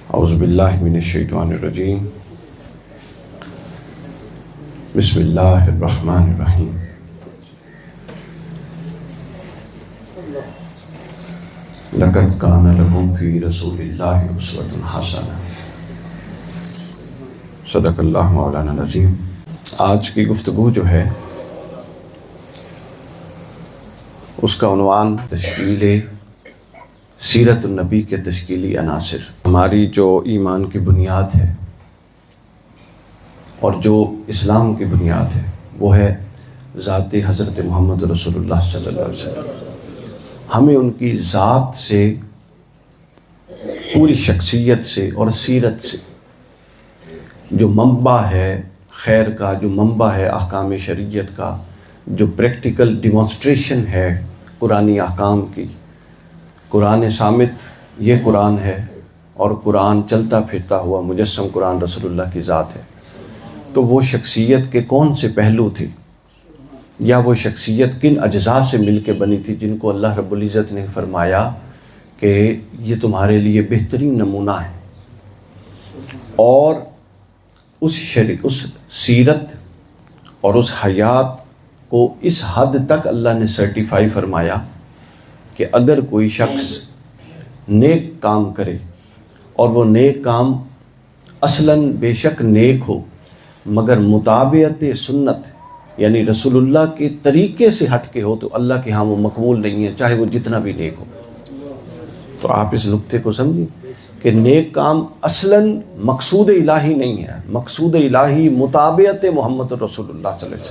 اعوذ باللہ من الشیطان الرجیم بسم اللہ الرحمن الرحیم لقد کان لکم فی رسول اللہ اسوۃ حسنہ صدق اللہ مولانا العظیم۔ آج کی گفتگو جو ہے اس کا عنوان تشکیل سیرت النبی کے تشکیلی عناصر۔ ہماری جو ایمان کی بنیاد ہے اور جو اسلام کی بنیاد ہے وہ ہے ذات حضرت محمد رسول اللہ صلی اللہ علیہ وسلم۔ ہمیں ان کی ذات سے، پوری شخصیت سے اور سیرت سے، جو منبع ہے خیر کا، جو منبع ہے احکام شریعت کا، جو پریکٹیکل ڈیمانسٹریشن ہے قرآنی احکام کی، قرآن صامت یہ قرآن ہے اور قرآن چلتا پھرتا ہوا مجسم قرآن رسول اللہ کی ذات ہے۔ تو وہ شخصیت کے کون سے پہلو تھے، یا وہ شخصیت کن اجزاء سے مل کے بنی تھی جن کو اللہ رب العزت نے فرمایا کہ یہ تمہارے لیے بہترین نمونہ ہے، اور اس سیرت اور اس حیات کو اس حد تک اللہ نے سرٹیفائی فرمایا کہ اگر کوئی شخص نیک کام کرے اور وہ نیک کام اصلاً بے شک نیک ہو مگر مطابعت سنت یعنی رسول اللہ کے طریقے سے ہٹ کے ہو، تو اللہ کے ہاں وہ مقبول نہیں ہے، چاہے وہ جتنا بھی نیک ہو۔ تو آپ اس نقطے کو سمجھیں کہ نیک کام اصلاً مقصود الہی نہیں ہے، مقصود الہی مطابعت محمد رسول اللہ صلی اللہ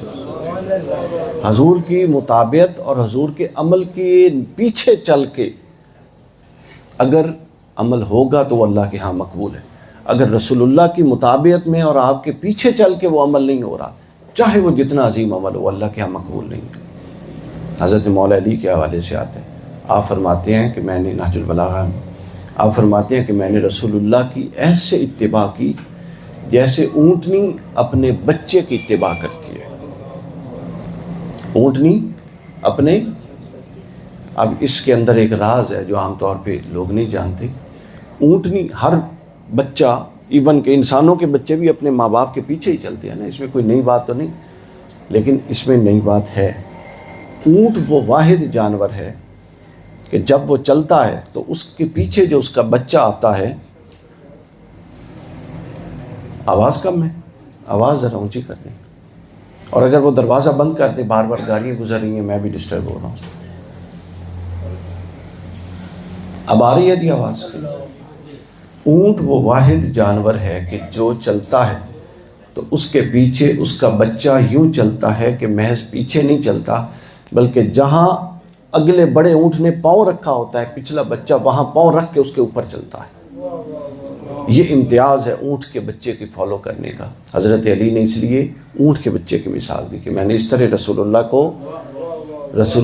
علیہ وسلم، حضور کی مطابعت اور حضور کے عمل کے پیچھے چل کے اگر عمل ہوگا تو وہ اللہ کے ہاں مقبول ہے۔ اگر رسول اللہ کی مطابعت میں اور آپ کے پیچھے چل کے وہ عمل نہیں ہو رہا، چاہے وہ جتنا عظیم عمل ہو، اللہ کے ہاں مقبول نہیں ہے۔ حضرت مولا علی کے حوالے سے آتے ہیں، آپ فرماتے ہیں کہ میں نے نہج البلاغہ میں آپ فرماتے ہیں کہ میں نے رسول اللہ کی ایسے اتباع کی جیسے اونٹنی اپنے بچے کی اتباع کرتی ہے۔ اونٹنی اپنے، اب اس کے اندر ایک راز ہے جو عام طور پہ لوگ نہیں جانتے۔ اونٹنی، ہر بچہ، ایون کہ انسانوں کے بچے بھی اپنے ماں باپ کے پیچھے ہی چلتے ہیں نا، اس میں کوئی نئی بات تو نہیں، لیکن اس میں نئی بات ہے۔ اونٹ وہ واحد جانور ہے کہ جب وہ چلتا ہے تو اس کے پیچھے جو اس کا بچہ آتا ہے، آواز کم ہے، آواز ذرا اونچی کر دیں، اور اگر وہ دروازہ بند کر دیں، بار بار گاڑیاں گزر رہی ہیں، میں بھی ڈسٹرب ہو رہا ہوں۔ اب آ رہی ہے جی آواز؟ اونٹ وہ واحد جانور ہے کہ جو چلتا ہے تو اس کے پیچھے اس کا بچہ یوں چلتا ہے کہ محض پیچھے نہیں چلتا، بلکہ جہاں اگلے بڑے اونٹ نے پاؤں رکھا ہوتا ہے، پچھلا بچہ وہاں پاؤں رکھ کے اس کے اوپر چلتا ہے۔ یہ امتیاز ہے اونٹ کے بچے کی فالو کرنے کا۔ حضرت علی نے اس لیے اونٹ کے بچے کی مثال دی کہ میں نے اس طرح رسول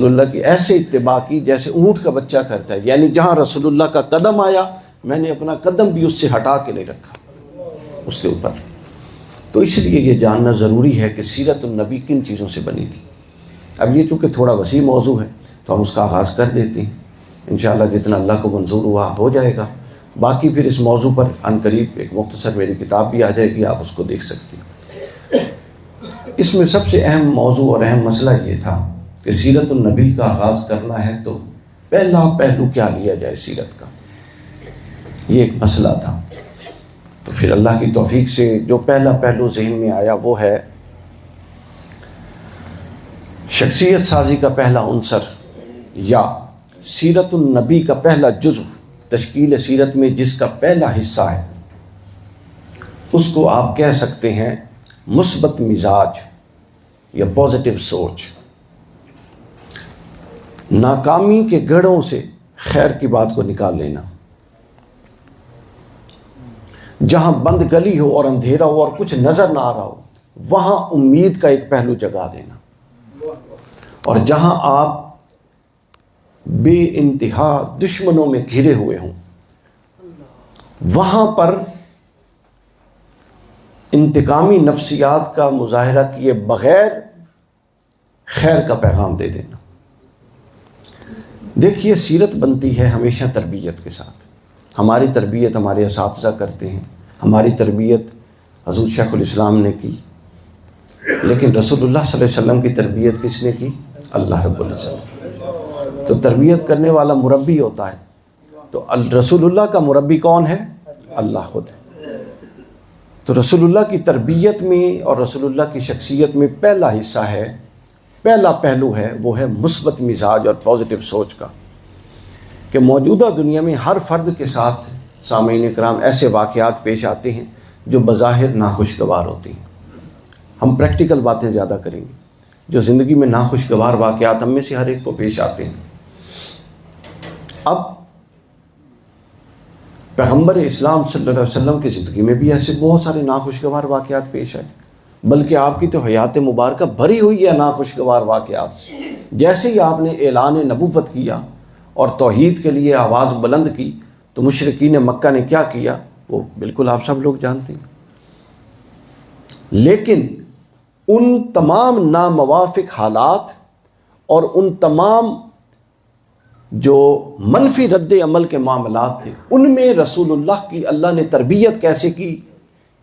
اللہ کی ایسے اتباع کی جیسے اونٹ کا بچہ کرتا ہے، یعنی جہاں رسول اللہ کا قدم آیا میں نے اپنا قدم بھی اس سے ہٹا کے نہیں رکھا اس کے اوپر۔ تو اس لیے یہ جاننا ضروری ہے کہ سیرت النبی کن چیزوں سے بنی تھی۔ اب یہ چونکہ تھوڑا وسیع موضوع ہے تو ہم اس کا آغاز کر دیتے ہیں، انشاءاللہ جتنا اللہ کو منظور ہوا ہو جائے گا۔ باقی پھر اس موضوع پر عنقریب ایک مختصر میری کتاب بھی آ جائے گی، آپ اس کو دیکھ سکتے ہیں۔ اس میں سب سے اہم موضوع اور اہم مسئلہ یہ تھا کہ سیرت النبی کا آغاز کرنا ہے تو پہلا پہلو کیا لیا جائے سیرت کا، یہ ایک مسئلہ تھا۔ تو پھر اللہ کی توفیق سے جو پہلا پہلو ذہن میں آیا وہ ہے شخصیت سازی کا پہلا عنصر، یا سیرت النبی کا پہلا جزو، تشکیل سیرت میں جس کا پہلا حصہ ہے، اس کو آپ کہہ سکتے ہیں مثبت مزاج یا پازیٹیو سوچ۔ ناکامی کے گڑھوں سے خیر کی بات کو نکال لینا، جہاں بند گلی ہو اور اندھیرا ہو اور کچھ نظر نہ آ رہا ہو وہاں امید کا ایک پہلو جگا دینا، اور جہاں آپ بے انتہا دشمنوں میں گھرے ہوئے ہوں وہاں پر انتقامی نفسیات کا مظاہرہ کیے بغیر خیر کا پیغام دے دینا۔ دیکھیے سیرت بنتی ہے ہمیشہ تربیت کے ساتھ، ہماری تربیت ہمارے اساتذہ کرتے ہیں، ہماری تربیت حضور شیخ الاسلام نے کی، لیکن رسول اللہ صلی اللہ علیہ وسلم کی تربیت کس نے کی؟ اللہ رب العزت۔ تو تربیت کرنے والا مربی ہوتا ہے، تو رسول اللہ کا مربی کون ہے؟ اللہ خود ہے۔ تو رسول اللہ کی تربیت میں اور رسول اللہ کی شخصیت میں پہلا حصہ ہے، پہلا پہلو ہے، وہ ہے مثبت مزاج اور پازیٹیو سوچ کا، کہ موجودہ دنیا میں ہر فرد کے ساتھ سامعین کرام ایسے واقعات پیش آتے ہیں جو بظاہر ناخوشگوار ہوتی ہیں۔ ہم پریکٹیکل باتیں زیادہ کریں گے، جو زندگی میں ناخوشگوار واقعات ہم میں سے ہر ایک کو پیش آتے ہیں۔ اب پیغمبر اسلام صلی اللہ علیہ وسلم کی زندگی میں بھی ایسے بہت سارے ناخوشگوار واقعات پیش آئے، بلکہ آپ کی تو حیات مبارکہ بھری ہوئی ہے ناخوشگوار واقعات سے۔ جیسے ہی آپ نے اعلان نبوت کیا اور توحید کے لیے آواز بلند کی تو مشرکین مکہ نے کیا کیا وہ بالکل آپ سب لوگ جانتے ہیں۔ لیکن ان تمام ناموافق حالات اور ان تمام جو منفی رد عمل کے معاملات تھے، ان میں رسول اللہ کی اللہ نے تربیت کیسے کی،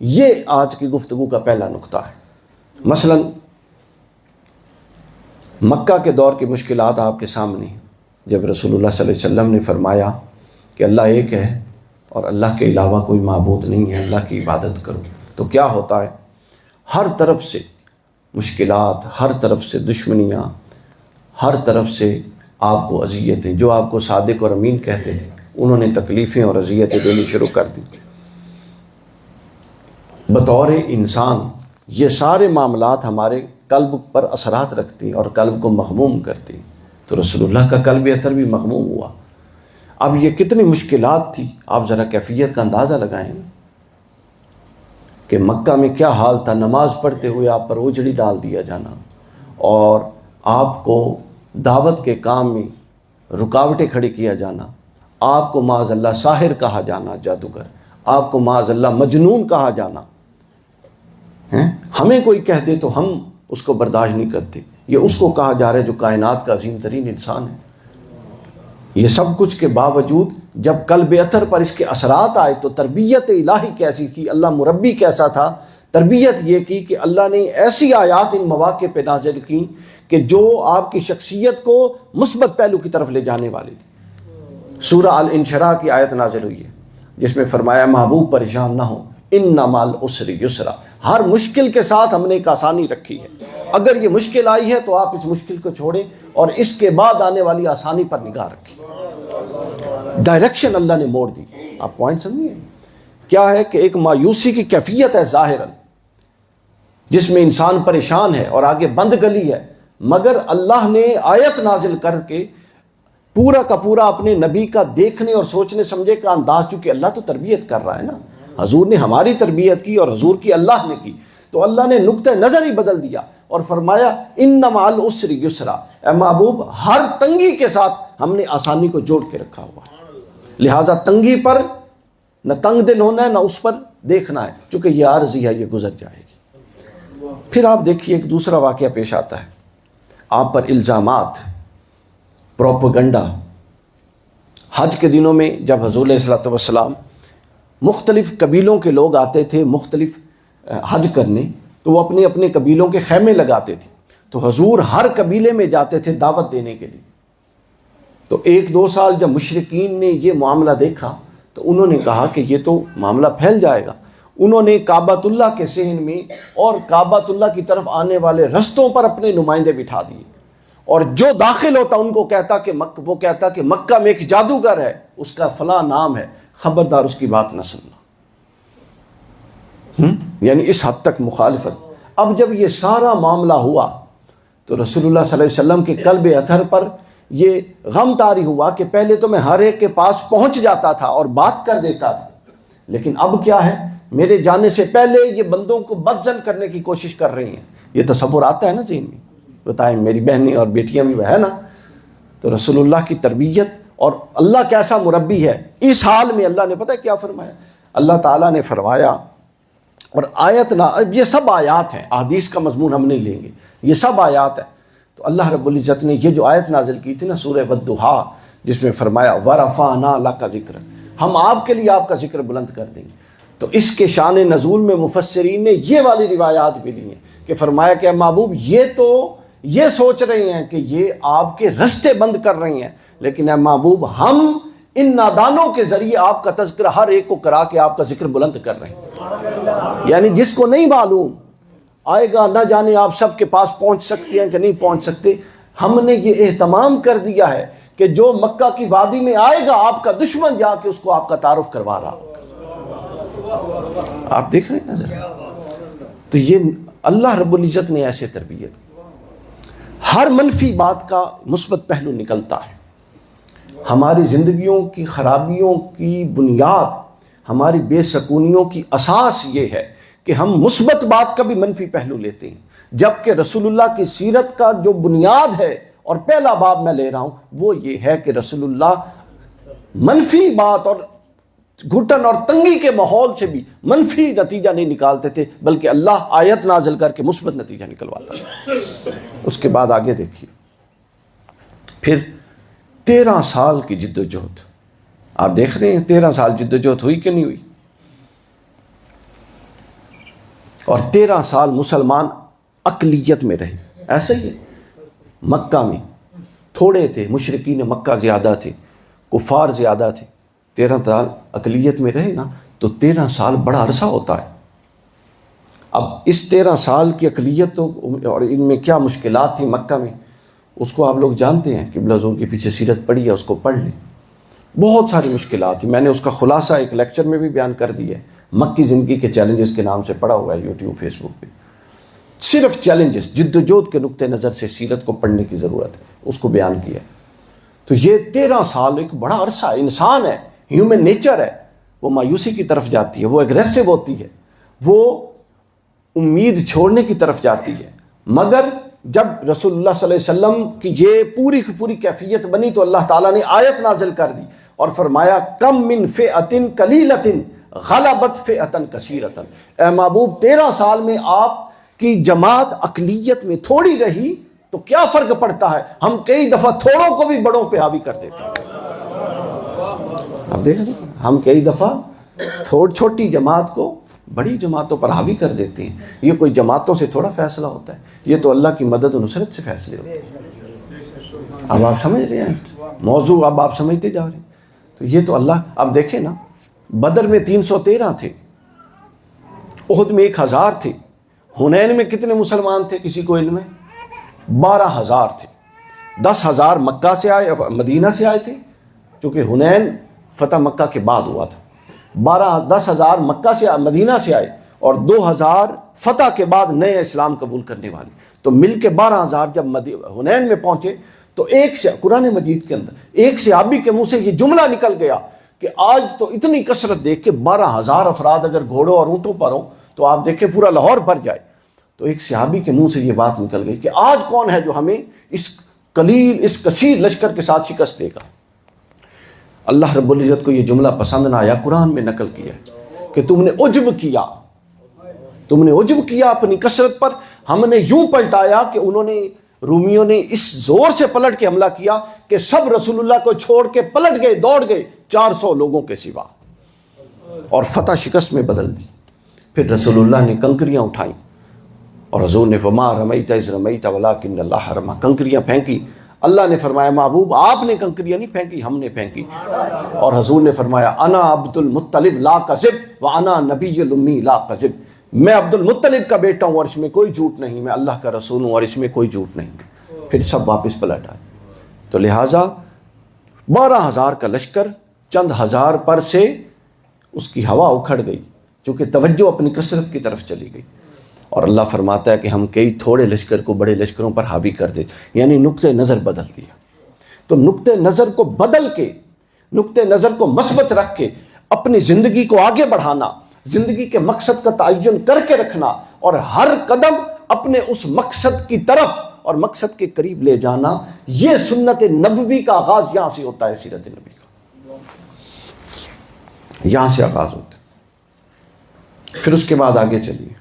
یہ آج کی گفتگو کا پہلا نقطہ ہے۔ مثلا مکہ کے دور کی مشکلات آپ کے سامنے ہیں۔ جب رسول اللہ صلی اللہ علیہ وسلم نے فرمایا کہ اللہ ایک ہے اور اللہ کے علاوہ کوئی معبود نہیں ہے، اللہ کی عبادت کرو، تو کیا ہوتا ہے؟ ہر طرف سے مشکلات، ہر طرف سے دشمنیاں، ہر طرف سے آپ کو اذیتیں، جو آپ کو صادق اور امین کہتے تھے انہوں نے تکلیفیں اور اذیتیں دینی شروع کر دی۔ بطور انسان یہ سارے معاملات ہمارے قلب پر اثرات رکھتی ہیں اور قلب کو مغموم کرتی ہیں۔ تو رسول اللہ کا قلب اطہر بھی مغموم ہوا۔ اب یہ کتنی مشکلات تھی، آپ ذرا کیفیت کا اندازہ لگائیں کہ مکہ میں کیا حال تھا۔ نماز پڑھتے ہوئے آپ پر اجڑی ڈال دیا جانا، اور آپ کو دعوت کے کام میں رکاوٹیں کھڑی کیا جانا، آپ کو معاذ اللہ ساحر کہا جانا، جادوگر، آپ کو معاذ اللہ مجنون کہا جانا۔ ہمیں کوئی کہہ دے تو ہم اس کو برداشت نہیں کرتے، یہ اس کو کہا جا رہا ہے جو کائنات کا عظیم ترین انسان ہے۔ یہ سب کچھ کے باوجود جب قلب اطہر پر اس کے اثرات آئے تو تربیت الہی کیسی کی، اللہ مربی کیسا تھا؟ تربیت یہ کی کہ اللہ نے ایسی آیات ان مواقع پہ نازل کی کہ جو آپ کی شخصیت کو مثبت پہلو کی طرف لے جانے والی تھی۔ سورہ الانشراح کی آیت نازل ہوئی ہے جس میں فرمایا محبوب پریشان نہ ہو، ان مع العسر یسرا، ہر مشکل کے ساتھ ہم نے ایک آسانی رکھی ہے۔ اگر یہ مشکل آئی ہے تو آپ اس مشکل کو چھوڑیں اور اس کے بعد آنے والی آسانی پر نگاہ رکھیں۔ ڈائریکشن اللہ نے موڑ دی۔ آپ پوائنٹ سمجھیے کیا ہے کہ ایک مایوسی کی کیفیت ہے ظاہراً جس میں انسان پریشان ہے اور آگے بند گلی ہے، مگر اللہ نے آیت نازل کر کے پورا کا پورا اپنے نبی کا دیکھنے اور سوچنے سمجھے کا انداز، چونکہ اللہ تو تربیت کر رہا ہے نا، حضور نے ہماری تربیت کی اور حضور کی اللہ نے کی، تو اللہ نے نقطہ نظر ہی بدل دیا اور فرمایا ان مع العسر یسرا، اے محبوب ہر تنگی کے ساتھ ہم نے آسانی کو جوڑ کے رکھا ہوا ہے، لہٰذا تنگی پر نہ تنگ دل ہونا ہے نہ اس پر دیکھنا ہے، چونکہ یہ عارضی ہے، یہ گزر جائے گی۔ پھر آپ دیکھیے ایک دوسرا واقعہ پیش آتا ہے، آپ پر الزامات، پروپیگنڈا۔ حج کے دنوں میں جب حضور علیہ الصلوۃ والسلام مختلف قبیلوں کے لوگ آتے تھے مختلف حج کرنے، تو وہ اپنے اپنے قبیلوں کے خیمے لگاتے تھے، تو حضور ہر قبیلے میں جاتے تھے دعوت دینے کے لیے۔ تو ایک دو سال جب مشرکین نے یہ معاملہ دیکھا تو انہوں نے کہا کہ یہ تو معاملہ پھیل جائے گا۔ انہوں نے کعبۃ اللہ کے صحن میں اور کعبۃ اللہ کی طرف آنے والے رستوں پر اپنے نمائندے بٹھا دیے، اور جو داخل ہوتا ان کو کہتا کہ وہ کہتا کہ مکہ میں ایک جادوگر ہے، اس کا فلاں نام ہے، خبردار اس کی بات نہ سننا۔ یعنی اس حد تک مخالفت۔ اب جب یہ سارا معاملہ ہوا تو رسول اللہ صلی اللہ علیہ وسلم کے قلب اطہر پر یہ غم طاری ہوا کہ پہلے تو میں ہر ایک کے پاس پہنچ جاتا تھا اور بات کر دیتا تھا، لیکن اب کیا ہے، میرے جانے سے پہلے یہ بندوں کو بدظن کرنے کی کوشش کر رہی ہیں۔ یہ تصور آتا ہے نا ذہن میں، بتائیں میری بہنیں اور بیٹیاں بھی ہے نا۔ تو رسول اللہ کی تربیت اور اللہ کیسا مربی ہے، اس حال میں اللہ نے پتہ ہے کیا فرمایا؟ اللہ تعالیٰ نے فرمایا، اور آیت نہ، یہ سب آیات ہیں، احادیث کا مضمون ہم نہیں لیں گے، یہ سب آیات ہیں۔ تو اللہ رب العزت نے یہ جو آیت نازل کی تھی نا سورہ والضحیٰ، جس میں فرمایا وَرَفَعْنَا لَكَ ذِکْرَکَ، ہم آپ کے لیے آپ کا ذکر بلند کر دیں گے۔ تو اس کے شان نزول میں مفسرین نے یہ والی روایات بھی دی ہیں کہ فرمایا کہ محبوب یہ تو یہ سوچ رہے ہیں کہ یہ آپ کے رستے بند کر رہی ہیں، لیکن اے محبوب ہم ان نادانوں کے ذریعے آپ کا تذکرہ ہر ایک کو کرا کے آپ کا ذکر بلند کر رہے ہیں۔ یعنی جس کو نہیں معلوم آئے گا، نہ جانے آپ سب کے پاس پہنچ سکتے ہیں کہ نہیں پہنچ سکتے، ہم نے یہ اہتمام کر دیا ہے کہ جو مکہ کی وادی میں آئے گا آپ کا دشمن جا کے اس کو آپ کا تعارف کروا رہا ہوگا۔ آپ دیکھ رہے ہیں ذرا، تو یہ اللہ رب العزت نے ایسے تربیت، ہر منفی بات کا مثبت پہلو نکلتا ہے۔ ہماری زندگیوں کی خرابیوں کی بنیاد، ہماری بے سکونیوں کی اساس یہ ہے کہ ہم مثبت بات کا بھی منفی پہلو لیتے ہیں، جبکہ رسول اللہ کی سیرت کا جو بنیاد ہے اور پہلا باب میں لے رہا ہوں وہ یہ ہے کہ رسول اللہ منفی بات اور گھٹن اور تنگی کے ماحول سے بھی منفی نتیجہ نہیں نکالتے تھے، بلکہ اللہ آیت نازل کر کے مثبت نتیجہ نکلواتا ہے۔ اس کے بعد آگے دیکھیے، پھر 13 سال کی جد و جہد، آپ دیکھ رہے ہیں 13 سال جد و جہد ہوئی کہ نہیں ہوئی، اور 13 سال مسلمان اقلیت میں رہے۔ ایسا ہی ہے، مکہ میں تھوڑے تھے، مشرکین مکہ زیادہ تھے، کفار زیادہ تھے، 13 سال اقلیت میں رہے نا، تو 13 سال بڑا عرصہ ہوتا ہے۔ اب اس 13 سال کی اقلیت اور ان میں کیا مشکلات تھیں مکہ میں، اس کو آپ لوگ جانتے ہیں، قبلہ حضور کے پیچھے سیرت پڑھی ہے، اس کو پڑھ لیں۔ بہت ساری مشکلات تھیں، میں نے اس کا خلاصہ ایک لیکچر میں بھی بیان کر دیا ہے، مکی زندگی کے چیلنجز کے نام سے پڑھا ہوا ہے یوٹیوب فیس بک پہ۔ صرف چیلنجز، جد و جہد کے نقطہ نظر سے سیرت کو پڑھنے کی ضرورت ہے، اس کو بیان کیا ہے۔ تو یہ 13 سال ایک بڑا عرصہ ہے، انسان ہے، ہیومن نیچر ہے، وہ مایوسی کی طرف جاتی ہے، وہ اگریسو ہوتی ہے، وہ امید چھوڑنے کی طرف جاتی ہے، مگر جب رسول اللہ صلی اللہ علیہ وسلم کی یہ پوری کی پوری کیفیت بنی تو اللہ تعالیٰ نے آیت نازل کر دی اور فرمایا کم من فئۃ قلیلۃ غلبت فئۃ کثیرۃ۔ اے محبوب 13 سال میں آپ کی جماعت اقلیت میں تھوڑی رہی تو کیا فرق پڑتا ہے، ہم کئی دفعہ تھوڑوں کو بھی بڑوں پہ حاوی کر دیتے ہیں۔ آپ دیکھ لیں، ہم کئی دفعہ چھوٹی جماعت کو بڑی جماعتوں پر حاوی کر دیتے ہیں۔ یہ کوئی جماعتوں سے تھوڑا فیصلہ ہوتا ہے، یہ تو اللہ کی مدد و نصرت سے فیصلے ہوتے ہیں۔ اب آپ سمجھ رہے ہیں موضوع، اب آپ سمجھتے جا رہے ہیں۔ تو یہ تو اللہ، اب دیکھیں نا، بدر میں 313 تھے، احد میں 1000 تھے، حنین میں کتنے مسلمان تھے کسی کو علم ہے؟ 12,000 تھے۔ 10,000 مکہ سے آئے، مدینہ سے آئے تھے، کیونکہ حنین فتح مکہ کے بعد ہوا تھا۔ 10,000 مکہ سے مدینہ سے آئے اور 2,000 فتح کے بعد نئے اسلام قبول کرنے والے، تو مل کے 12,000 جب حنین میں پہنچے تو ایک سے قرآن مجید کے اندر ایک صحابی کے منہ سے یہ جملہ نکل گیا کہ آج تو اتنی کثرت دیکھ کے 12,000 افراد اگر گھوڑوں اور اونٹوں پر ہوں تو آپ دیکھیں پورا لاہور بھر جائے۔ تو ایک صحابی کے منہ سے یہ بات نکل گئی کہ آج کون ہے جو ہمیں اس قلیل، اس کثیر لشکر کے ساتھ شکست دے گا۔ اللہ رب العزت کو یہ جملہ پسند نہ آیا، قرآن میں نقل کیا کہ تم نے عجب کیا اپنی کثرت پر، ہم نے یوں پلٹایا کہ انہوں نے، رومیوں نے اس زور سے پلٹ کے حملہ کیا کہ سب رسول اللہ کو چھوڑ کے پلٹ گئے، دوڑ گئے 400 لوگوں کے سوا، اور فتح شکست میں بدل دی۔ پھر رسول اللہ نے کنکریاں اٹھائیں اور حضور نے فما رمیت اذ رمیت ولکن اللہ رمی، کنکریاں پھینکی۔ اللہ نے فرمایا محبوب آپ نے کنکریاں نہیں پھینکی، ہم نے پھینکی۔ اور حضور نے فرمایا انا عبد المطلب لا کذب وانا نبی الامی لا کذب، میں عبد المطلب کا بیٹا ہوں اور اس میں کوئی جھوٹ نہیں، میں اللہ کا رسول ہوں اور اس میں کوئی جھوٹ نہیں۔ پھر سب واپس پلٹ آئے۔ تو لہٰذا 12,000 کا لشکر چند ہزار پر سے اس کی ہوا اکھڑ گئی، چونکہ توجہ اپنی کثرت کی طرف چلی گئی۔ اور اللہ فرماتا ہے کہ ہم کئی تھوڑے لشکر کو بڑے لشکروں پر حاوی کر دے، یعنی نقطہ نظر بدل دیا۔ تو نقطہ نظر کو بدل کے، نقطہ نظر کو مثبت رکھ کے اپنی زندگی کو آگے بڑھانا، زندگی کے مقصد کا تعین کر کے رکھنا اور ہر قدم اپنے اس مقصد کی طرف اور مقصد کے قریب لے جانا، یہ سنت نبوی کا آغاز یہاں سے ہوتا ہے، سیرت نبی کا یہاں سے آغاز ہوتا ہے۔ پھر اس کے بعد آگے چلیے،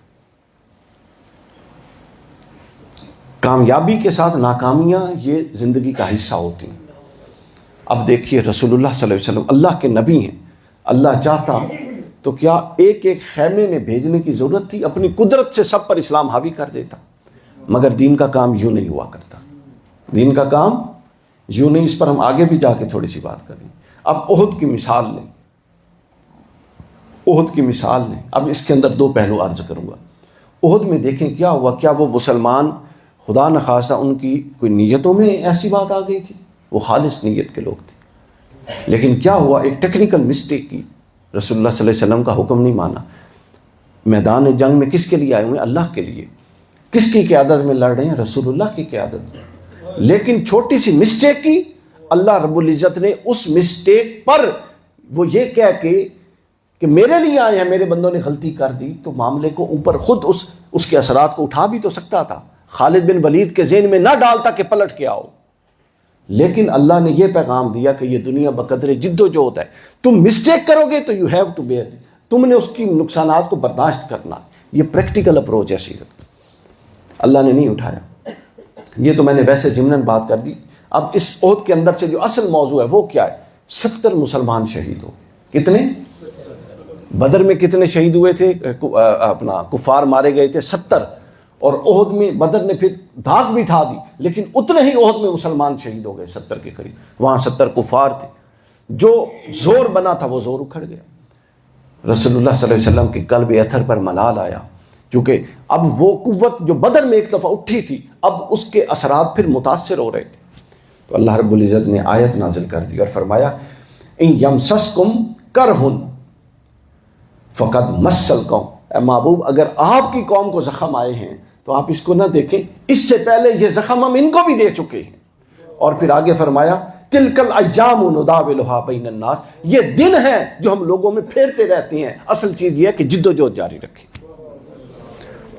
کامیابی کے ساتھ ناکامیاں یہ زندگی کا حصہ ہوتی ہیں۔ اب دیکھیے رسول اللہ صلی اللہ علیہ وسلم اللہ کے نبی ہیں، اللہ چاہتا تو کیا ایک ایک خیمے میں بھیجنے کی ضرورت تھی؟ اپنی قدرت سے سب پر اسلام حاوی کر دیتا. مگر دین کا کام یوں نہیں ہوا کرتا. دین کا کام یوں نہیں. اس پر ہم آگے بھی جا کے تھوڑی سی بات کریں. اب احد کی مثال لیں. احد کی مثال لیں. اب اس کے اندر 2 پہلو عرض کروں گا. احد میں دیکھیں کیا ہوا. کیا وہ مسلمان خدا نخواستہ ان کی کوئی نیتوں میں ایسی بات آ گئی تھی؟ وہ خالص نیت کے لوگ تھے. لیکن کیا ہوا؟ ایک ٹیکنیکل مسٹیک کی. رسول اللہ صلی اللہ علیہ وسلم کا حکم نہیں مانا. میدان جنگ میں کس کے لیے آئے ہوئے ہیں؟ اللہ کے لیے. کس کی قیادت میں لڑ رہے ہیں؟ رسول اللہ کی قیادت میں. لیکن چھوٹی سی مسٹیک کی. اللہ رب العزت نے اس مسٹیک پر وہ یہ کہہ کے کہ میرے لیے آئے ہیں، میرے بندوں نے غلطی کر دی، تو معاملے کو اوپر خود اس کے اثرات کو اٹھا بھی تو سکتا تھا. خالد بن ولید کے ذہن میں نہ ڈالتا کہ پلٹ کے آؤ. لیکن اللہ نے یہ پیغام دیا کہ یہ دنیا بقدر جد و جہد ہے. تم مسٹیک کرو گے تو یو ہیو ٹو بیئر. تم نے اس کی نقصانات کو برداشت کرنا. یہ پریکٹیکل اپروچ ہے سیرت. اللہ نے نہیں اٹھایا. یہ تو میں نے ویسے ضمناً بات کر دی. اب اس احد کے اندر سے جو اصل موضوع ہے وہ کیا ہے؟ 70 مسلمان شہید ہو. کتنے؟ بدر میں کتنے شہید ہوئے تھے؟ اپنا کفار مارے گئے تھے 70. اور احد میں بدر نے پھر دھاک بھی اٹھا دی، لیکن اتنے ہی احد میں مسلمان شہید ہو گئے 70 کے قریب. وہاں 70 کفار تھے. جو زور بنا تھا وہ زور اکھڑ گیا. رسول اللہ صلی اللہ علیہ وسلم کے قلب اطہر پر ملال آیا، کیونکہ اب وہ قوت جو بدر میں ایک دفعہ اٹھی تھی اب اس کے اثرات پھر متاثر ہو رہے تھے. تو اللہ رب العزت نے آیت نازل کر دی اور فرمایا ان یمسسکم کرہن فقد مس القوم. اے محبوب اگر آپ کی قوم کو زخم آئے ہیں تو آپ اس کو نہ دیکھیں، اس سے پہلے یہ زخم ہم ان کو بھی دے چکے ہیں. اور پھر آگے فرمایا تلک الایام نداولها بین الناس. یہ دن ہیں جو ہم لوگوں میں پھیرتے رہتے ہیں. اصل چیز یہ ہے کہ جد و جہد جاری رکھیں.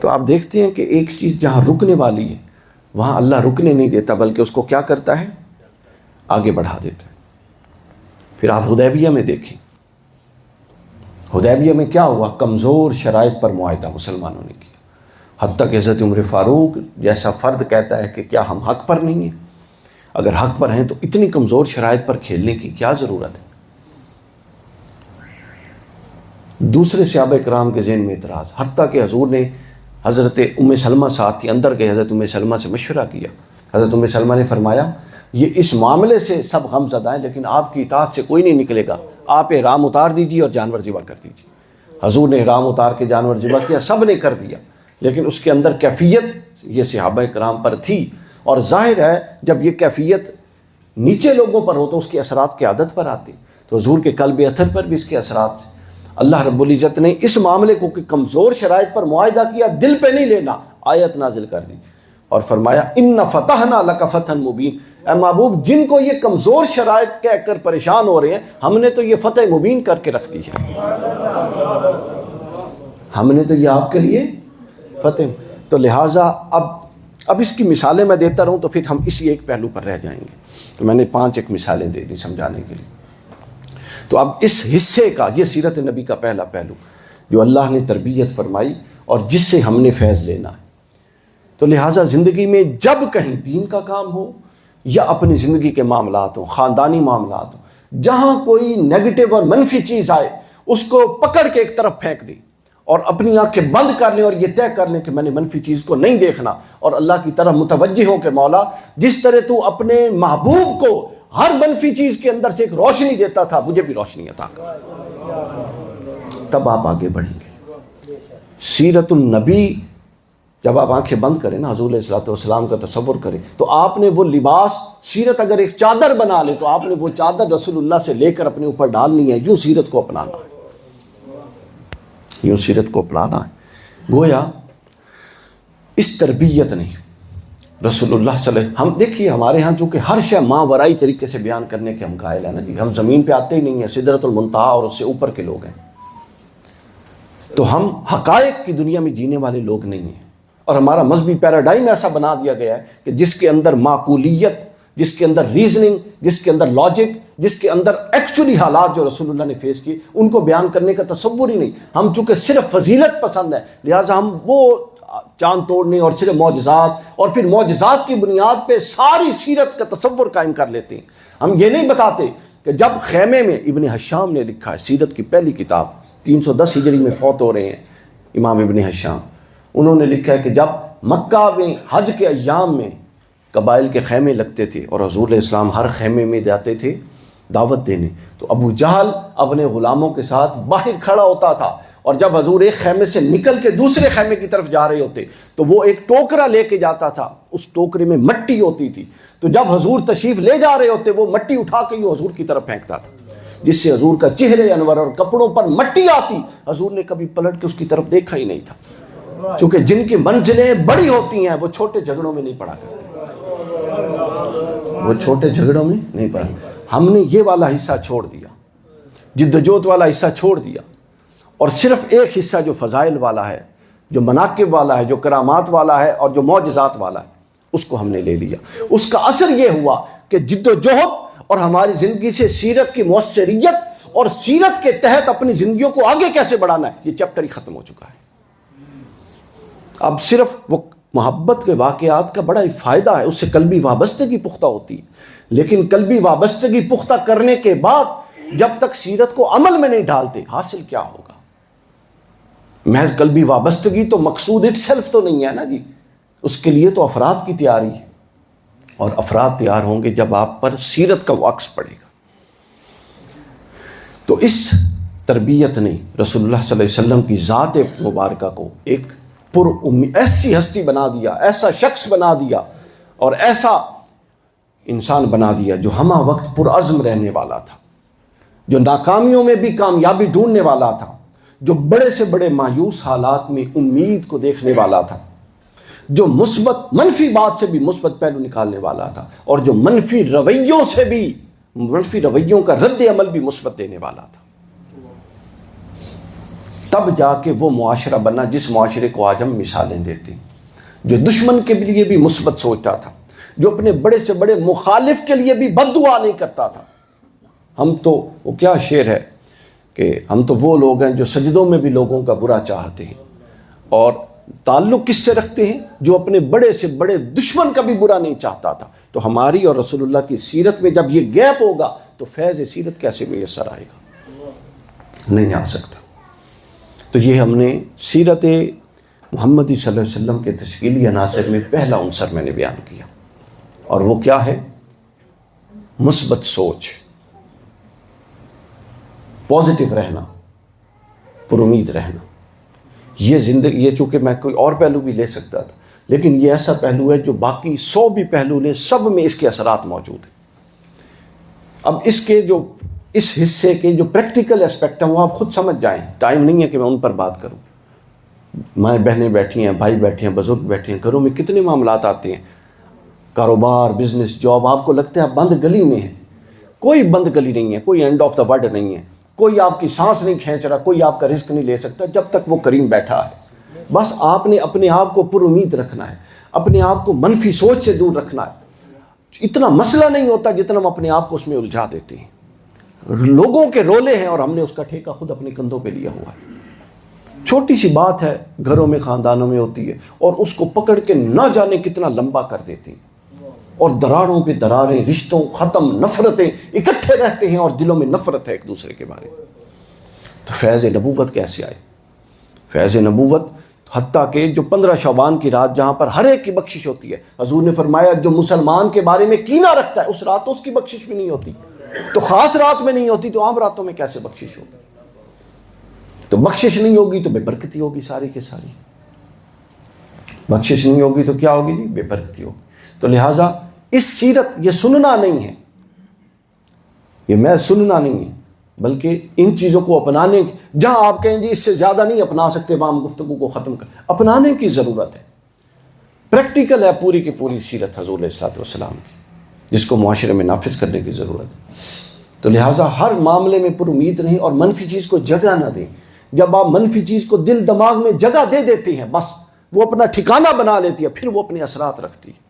تو آپ دیکھتے ہیں کہ ایک چیز جہاں رکنے والی ہے وہاں اللہ رکنے نہیں دیتا، بلکہ اس کو کیا کرتا ہے؟ آگے بڑھا دیتا ہے. پھر آپ حدیبیہ میں دیکھیں. حدیبیہ میں کیا ہوا؟ کمزور شرائط پر معاہدہ مسلمانوں نے کیا. حتیٰ کہ حضرت عمر فاروق جیسا فرد کہتا ہے کہ کیا ہم حق پر نہیں ہیں؟ اگر حق پر ہیں تو اتنی کمزور شرائط پر کھیلنے کی کیا ضرورت ہے؟ دوسرے صحابہ کرام کے ذہن میں اعتراض. حتیٰ کہ حضور نے حضرت ام سلمہ ساتھ تھی، اندر گئے، حضرت ام سلمہ سے مشورہ کیا. حضرت ام سلمہ نے فرمایا یہ اس معاملے سے سب غم زدہ ہیں، لیکن آپ کی اطاعت سے کوئی نہیں نکلے گا. آپ احرام اتار دیجیے اور جانور ذبح کر دیجیے. حضور نے احرام اتار کے جانور ذبح کیا، سب نے کر دیا، لیکن اس کے اندر کیفیت یہ صحابہ کرام پر تھی. اور ظاہر ہے جب یہ کیفیت نیچے لوگوں پر ہو تو اس کے اثرات قیادت پر آتے. تو حضور کے قلب اطہر پر بھی اس کے اثرات. اللہ رب العزت نے اس معاملے کو کہ کمزور شرائط پر معاہدہ کیا، دل پہ نہیں لینا، آیت نازل کر دی اور فرمایا ان فتحنا لک فتحا مبین. اے محبوب جن کو یہ کمزور شرائط کہہ کر پریشان ہو رہے ہیں، ہم نے تو یہ فتح مبین کر کے رکھ دی ہے. ہم نے تو یہ آپ کے لیے فتح. تو لہٰذا اب اس کی مثالیں میں دیتا رہوں تو پھر ہم اسی ایک پہلو پر رہ جائیں گے. تو میں نے 5 ایک مثالیں دے دی سمجھانے کے لیے. تو اب اس حصے کا یہ سیرت نبی کا پہلا پہلو جو اللہ نے تربیت فرمائی اور جس سے ہم نے فیض لینا ہے. تو لہٰذا زندگی میں جب کہیں دین کا کام ہو یا اپنی زندگی کے معاملات ہوں، خاندانی معاملات ہوں، جہاں کوئی نیگیٹو اور منفی چیز آئے اس کو پکڑ کے ایک طرف پھینک دیں اور اپنی آنکھیں بند کر لیں اور یہ طے کر لیں کہ میں نے منفی چیز کو نہیں دیکھنا اور اللہ کی طرف متوجہ ہو کہ مولا جس طرح تو اپنے محبوب کو ہر منفی چیز کے اندر سے ایک روشنی دیتا تھا، مجھے بھی روشنی عطا کر. تب آپ آگے بڑھیں گے. سیرت النبی جب آپ آنکھیں بند کریں نا، حضور علیہ الصلوۃ والسلام کا تصور کریں تو آپ نے وہ لباس سیرت اگر ایک چادر بنا لے تو آپ نے وہ چادر رسول اللہ سے لے کر اپنے اوپر ڈالنی ہے. یوں سیرت کو اپنانا ہے، یوں سیرت کو اپنانا ہے. گویا اس تربیت نے رسول اللہ صلی اللہ علیہ وسلم، ہم دیکھیے ہمارے ہاں چونکہ ہر شے ماورائی طریقے سے بیان کرنے کے ہم قائل ہیں نا جی، ہم زمین پہ آتے ہی نہیں ہیں، سدرۃ المنتہا اور اس سے اوپر کے لوگ ہیں. تو ہم حقائق کی دنیا میں جینے والے لوگ نہیں ہیں. اور ہمارا مذہبی پیراڈائم ایسا بنا دیا گیا ہے کہ جس کے اندر معقولیت، جس کے اندر ریزننگ، جس کے اندر لاجک، جس کے اندر ایکچولی حالات جو رسول اللہ نے فیس کیے ان کو بیان کرنے کا تصور ہی نہیں. ہم چونکہ صرف فضیلت پسند ہے لہٰذا ہم وہ چاند توڑنے اور صرف معجزات اور پھر معجزات کی بنیاد پہ ساری سیرت کا تصور قائم کر لیتے ہیں. ہم یہ نہیں بتاتے کہ جب خیمے میں، ابن حشام نے لکھا ہے، سیرت کی پہلی کتاب 310 ہجری میں فوت ہو رہے ہیں امام ابن حشام، انہوں نے لکھا ہے کہ جب مکہ میں حج کے ایام میں قبائل کے خیمے لگتے تھے اور حضور علیہ السلام ہر خیمے میں جاتے تھے دعوت دینے، تو ابو جہل اپنے غلاموں کے ساتھ باہر کھڑا ہوتا تھا، اور جب حضور ایک خیمے سے نکل کے دوسرے خیمے کی طرف جا رہے ہوتے تو وہ ایک ٹوکرا لے کے جاتا تھا، اس ٹوکرے میں مٹی ہوتی تھی، تو جب حضور تشریف لے جا رہے ہوتے وہ مٹی اٹھا کے حضور کی طرف پھینکتا تھا، جس سے حضور کا چہرے انور اور کپڑوں پر مٹی آتی، حضور نے کبھی پلٹ کے اس کی طرف دیکھا ہی نہیں تھا، کیونکہ جن کی منزلیں بڑی ہوتی ہیں وہ چھوٹے جھگڑوں میں نہیں پڑا کرتے، وہ چھوٹے جھگڑوں میں نہیں پڑا۔ ہم نے یہ والا حصہ چھوڑ دیا، جدوجہد والا حصہ چھوڑ دیا، اور صرف ایک حصہ جو فضائل والا ہے، جو مناقب والا ہے، جو کرامات والا ہے اور جو معجزات والا ہے، اس کو ہم نے لے لیا۔ اس کا اثر یہ ہوا کہ جدوجہد اور ہماری زندگی سے سیرت کی مؤثریت اور سیرت کے تحت اپنی زندگیوں کو آگے کیسے بڑھانا ہے، یہ چیپٹر ہی ختم ہو چکا ہے۔ اب صرف وہ محبت کے واقعات کا بڑا ہی فائدہ ہے، اس سے قلبی وابستگی پختہ ہوتی ہے، لیکن قلبی وابستگی پختہ کرنے کے بعد جب تک سیرت کو عمل میں نہیں ڈالتے حاصل کیا ہوگا؟ محض قلبی وابستگی تو مقصود اٹ سیلف تو نہیں ہے نا جی، اس کے لیے تو افراد کی تیاری ہے، اور افراد تیار ہوں گے جب آپ پر سیرت کا عکس پڑے گا۔ تو اس تربیت نے رسول اللہ صلی اللہ علیہ وسلم کی ذات مبارکہ کو ایک ایسی ہستی بنا دیا، ایسا شخص بنا دیا اور ایسا انسان بنا دیا جو ہمہ وقت پرعزم رہنے والا تھا، جو ناکامیوں میں بھی کامیابی ڈھونڈنے والا تھا، جو بڑے سے بڑے مایوس حالات میں امید کو دیکھنے والا تھا، جو مثبت منفی بات سے بھی مثبت پہلو نکالنے والا تھا، اور جو منفی رویوں سے بھی، منفی رویوں کا رد عمل بھی مثبت دینے والا تھا۔ تب جا کے وہ معاشرہ بنا جس معاشرے کو آج ہم مثالیں دیتے ہیں، جو دشمن کے لیے بھی مثبت سوچتا تھا، جو اپنے بڑے سے بڑے مخالف کے لیے بھی بد دعا نہیں کرتا تھا۔ ہم تو وہ کیا شعر ہے کہ ہم تو وہ لوگ ہیں جو سجدوں میں بھی لوگوں کا برا چاہتے ہیں، اور تعلق کس سے رکھتے ہیں؟ جو اپنے بڑے سے بڑے دشمن کا بھی برا نہیں چاہتا تھا۔ تو ہماری اور رسول اللہ کی سیرت میں جب یہ گیپ ہوگا تو فیض سیرت کیسے میسر آئے گا؟ نہیں آ سکتا۔ تو یہ ہم نے سیرت محمدی صلی اللہ علیہ وسلم کے تشکیلی عناصر میں پہلا عنصر میں نے بیان کیا، اور وہ کیا ہے؟ مثبت سوچ، پازیٹیو رہنا، پر امید رہنا۔ یہ زندگی، یہ چونکہ میں کوئی اور پہلو بھی لے سکتا تھا، لیکن یہ ایسا پہلو ہے جو باقی 100 بھی پہلو نے سب میں اس کے اثرات موجود ہیں۔ اب اس کے جو اس حصے کے جو پریکٹیکل اسپیکٹ ہیں وہ آپ خود سمجھ جائیں، ٹائم نہیں ہے کہ میں ان پر بات کروں۔ مائیں بہنیں بیٹھی ہیں، بھائی بیٹھے ہیں، بزرگ بیٹھے ہیں، گھروں میں کتنے معاملات آتے ہیں، کاروبار، بزنس، جاب، آپ کو لگتا ہے آپ بند گلی میں ہیں۔ کوئی بند گلی نہیں ہے، کوئی اینڈ آف دا ورلڈ نہیں ہے، کوئی آپ کی سانس نہیں کھینچ رہا، کوئی آپ کا رزق نہیں لے سکتا جب تک وہ کریم بیٹھا ہے۔ بس آپ نے اپنے آپ کو پر امید رکھنا ہے، اپنے آپ کو منفی سوچ سے دور رکھنا ہے۔ اتنا مسئلہ نہیں ہوتا جتنا ہم اپنے آپ کو اس میں الجھا دیتے ہیں۔ لوگوں کے رولے ہیں اور ہم نے اس کا ٹھیکہ خود اپنے کندھوں پہ لیا ہوا ہے۔ چھوٹی سی بات ہے، گھروں میں، خاندانوں میں ہوتی ہے، اور اس کو پکڑ کے نہ جانے کتنا لمبا کر دیتے ہیں، اور دراڑوں پہ دراڑیں، رشتوں ختم، نفرتیں اکٹھے رہتے ہیں، اور دلوں میں نفرت ہے ایک دوسرے کے بارے میں۔ تو فیض نبوت کیسے آئے؟ فیض نبوت حتیٰ کہ جو 15 شعبان کی رات جہاں پر ہر ایک کی بخشش ہوتی ہے، حضور نے فرمایا جو مسلمان کے بارے میں کینہ رکھتا ہے اس رات تو اس کی بخشش بھی نہیں ہوتی، تو خاص رات میں نہیں ہوتی تو عام راتوں میں کیسے بخشش ہوگی؟ تو بخشش نہیں ہوگی تو بے برکتی ہوگی، ساری کے ساری بخشش نہیں ہوگی تو کیا ہوگی جی؟ بے برکتی ہوگی۔ تو لہٰذا اس سیرت، یہ سننا نہیں ہے، یہ میں سننا نہیں ہے، بلکہ ان چیزوں کو اپنانے، جہاں آپ کہیں جی اس سے زیادہ نہیں اپنا سکتے، وہاں گفتگو کو ختم کر، اپنانے کی ضرورت ہے۔ پریکٹیکل ہے پوری کی پوری سیرت حضور علیہ الصلوۃ والسلام کی، جس کو معاشرے میں نافذ کرنے کی ضرورت ہے۔ تو لہٰذا ہر معاملے میں پر امید رہیں اور منفی چیز کو جگہ نہ دیں۔ جب آپ منفی چیز کو دل دماغ میں جگہ دے دیتے ہیں، بس وہ اپنا ٹھکانہ بنا لیتی ہے، پھر وہ اپنے اثرات رکھتی ہے۔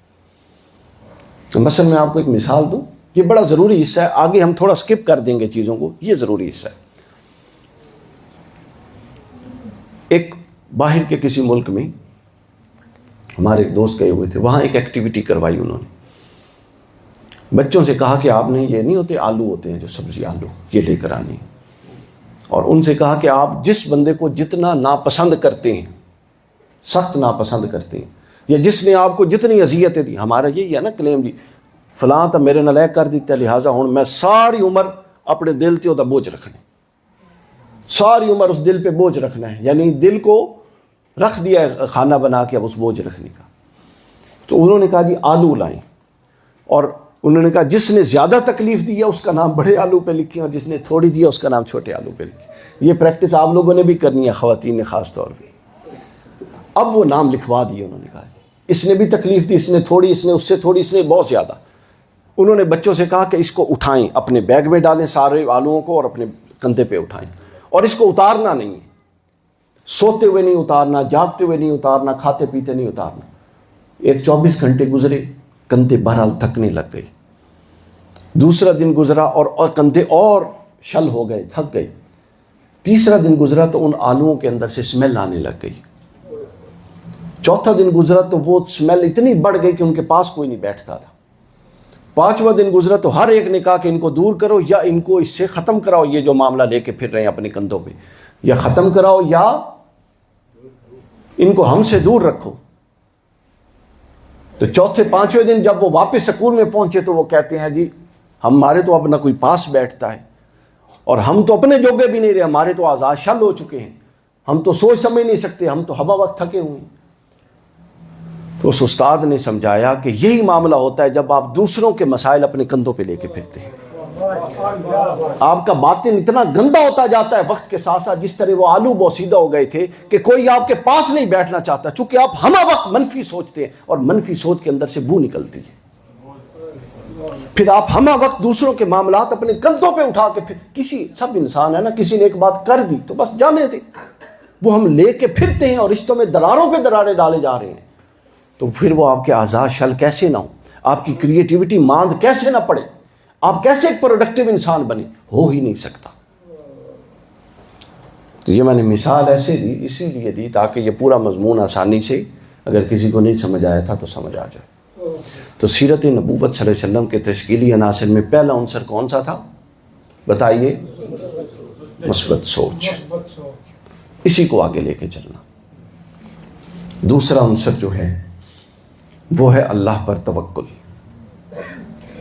مثلا میں آپ کو ایک مثال دوں، یہ بڑا ضروری حصہ ہے، آگے ہم تھوڑا سکپ کر دیں گے چیزوں کو، یہ ضروری حصہ ہے۔ ایک باہر کے کسی ملک میں ہمارے ایک دوست گئے ہوئے تھے، وہاں ایک ایکٹیویٹی کروائی انہوں نے، بچوں سے کہا کہ آپ نے یہ نہیں ہوتے آلو ہوتے ہیں جو سبزی آلو یہ لے کر آنی، اور ان سے کہا کہ آپ جس بندے کو جتنا ناپسند کرتے ہیں، سخت ناپسند کرتے ہیں، یا جس نے آپ کو جتنی اذیتیں دی، ہمارا یہی ہے نا کلیم جی فلاں تو میرے نال کر دیتا لہٰذا ہوں میں ساری عمر اپنے دل تے وہ بوجھ رکھنا ہے، ساری عمر اس دل پہ بوجھ رکھنا ہے، یعنی دل کو رکھ دیا ہے کھانا بنا کے اب اس بوجھ رکھنے کا۔ تو انہوں نے کہا جی آلو لائیں، اور انہوں نے کہا جس نے زیادہ تکلیف دی ہے اس کا نام بڑے آلو پہ لکھیں، اور جس نے تھوڑی دیا اس کا نام چھوٹے آلو پہ لکھیں۔ یہ پریکٹس آپ لوگوں نے بھی کرنی ہے، خواتین نے خاص طور پہ۔ اب وہ نام لکھوا دیے، انہوں نے کہا اس نے بھی تکلیف دی، اس نے تھوڑی، اس نے اس سے تھوڑی، اس نے بہت زیادہ۔ انہوں نے بچوں سے کہا کہ اس کو اٹھائیں، اپنے بیگ میں ڈالیں سارے آلوؤں کو اور اپنے کندھے پہ اٹھائیں، اور اس کو اتارنا نہیں ہے، سوتے ہوئے نہیں اتارنا، جاگتے ہوئے نہیں اتارنا، کھاتے پیتے نہیں اتارنا۔ ایک 24 گھنٹے گزرے، کندھے بہرحال تھکنے لگ گئے۔ دوسرا دن گزرا اور کندھے اور شل ہو گئے، تھک گئے۔ تیسرا دن گزرا تو ان آلوؤں کے اندر سے اسمیل آنے لگ گئی۔ چوتھا دن گزرا تو وہ اسمیل اتنی بڑھ گئی کہ ان کے پاس کوئی نہیں بیٹھتا تھا۔ پانچواں دن گزرا تو ہر ایک نے کہا کہ ان کو دور کرو یا ان کو اس سے ختم کراؤ، یہ جو معاملہ لے کے پھر رہے ہیں اپنے کندھوں پہ، یا ختم کراؤ یا ان کو ہم سے دور رکھو۔ تو چوتھے پانچویں دن جب وہ واپس سکول میں پہنچے تو وہ کہتے ہیں جی ہمارے تو اب نہ کوئی پاس بیٹھتا ہے، اور ہم تو اپنے جوگے بھی نہیں رہے، ہمارے تو آزاد شل ہو چکے ہیں، ہم تو سوچ سمجھ نہیں سکتے، ہم تو ہوا وقت تھکے ہوئے ہیں۔ تو اس استاد نے سمجھایا کہ یہی معاملہ ہوتا ہے جب آپ دوسروں کے مسائل اپنے کندھوں پہ لے کے پھرتے ہیں، آپ کا باطن اتنا گندا ہوتا جاتا ہے وقت کے ساتھ ساتھ، جس طرح وہ آلو بوسیدہ ہو گئے تھے کہ کوئی آپ کے پاس نہیں بیٹھنا چاہتا، چونکہ آپ ہمہ وقت منفی سوچتے ہیں، اور منفی سوچ کے اندر سے بو نکلتی ہے۔ پھر آپ ہمہ وقت دوسروں کے معاملات اپنے کندھوں پہ اٹھا کے، پھر کسی، سب انسان ہے نا، کسی نے ایک بات کر دی تو بس جانے دے، وہ ہم لے کے پھرتے ہیں اور رشتوں میں دراروں پہ دراریں ڈالے جا رہے ہیں۔ تو پھر وہ آپ کے آزاد شل کیسے نہ ہو، آپ کی کریٹیوٹی ماند کیسے نہ پڑے، آپ کیسے ایک پروڈکٹیو انسان بنے، ہو ہی نہیں سکتا۔ تو یہ میں نے مثال ایسے دی، اسی لیے دی تاکہ یہ پورا مضمون آسانی سے اگر کسی کو نہیں سمجھ آیا تھا تو سمجھ آ جائے۔ تو سیرت نبوت صلی اللہ علیہ وسلم کے تشکیلی عناصر میں پہلا عنصر کون سا تھا بتائیے؟ مثبت سوچ، اسی کو آگے لے کے چلنا۔ دوسرا عنصر جو ہے وہ ہے اللہ پر توکل۔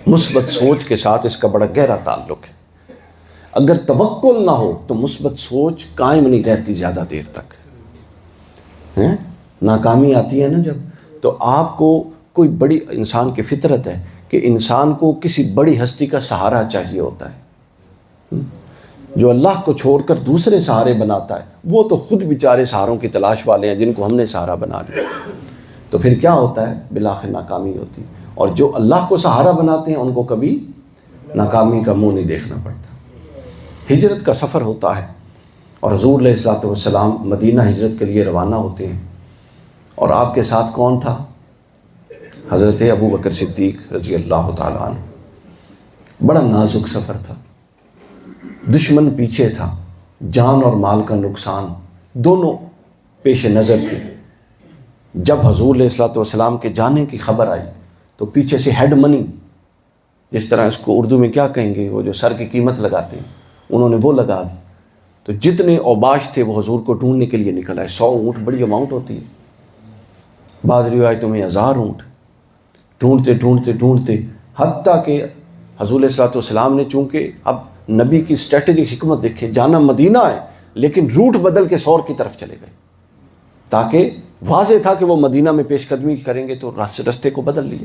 مثبت سوچ کے ساتھ اس کا بڑا گہرا تعلق ہے۔ اگر توکل نہ ہو تو مثبت سوچ قائم نہیں رہتی زیادہ دیر تک، ناکامی آتی ہے نا جب، تو آپ کو کوئی بڑی، انسان کی فطرت ہے کہ انسان کو کسی بڑی ہستی کا سہارا چاہیے ہوتا ہے۔ جو اللہ کو چھوڑ کر دوسرے سہارے بناتا ہے وہ تو خود بیچارے سہاروں کی تلاش والے ہیں جن کو ہم نے سہارا بنا دیا، تو پھر کیا ہوتا ہے؟ بالآخر ناکامی ہوتی ہے۔ اور جو اللہ کو سہارا بناتے ہیں ان کو کبھی ناکامی کا منہ نہیں دیکھنا پڑتا۔ ہجرت کا سفر ہوتا ہے اور حضور علیہ الصلوۃ والسلام مدینہ ہجرت کے لیے روانہ ہوتے ہیں، اور آپ کے ساتھ کون تھا؟ حضرت ابو بکر صدیق رضی اللہ تعالیٰ عنہ۔ بڑا نازک سفر تھا، دشمن پیچھے تھا، جان اور مال کا نقصان دونوں پیش نظر تھے۔ جب حضور علیہ الصلوۃ والسلام کے جانے کی خبر آئی تو پیچھے سے ہیڈ منی، جس طرح اس کو اردو میں کیا کہیں گے، وہ جو سر کی قیمت لگاتے ہیں، انہوں نے وہ لگا دی۔ تو جتنے اوباش تھے وہ حضور کو ڈھونڈنے کے لیے نکل آئے۔ 100 اونٹ بڑی اماؤنٹ ہوتی ہے، بعض روایتوں میں 1000 اونٹ، ڈھونڈتے ڈھونڈتے ڈھونڈتے حتیٰ کہ حضور علیہ الصلوۃ والسلام نے، چونکہ اب نبی کی اسٹریٹجی حکمت دیکھے، جانا مدینہ ہے لیکن روٹ بدل کے سور کی طرف چلے گئے، تاکہ واضح تھا کہ وہ مدینہ میں پیش قدمی کریں گے تو راستے کو بدل لیے۔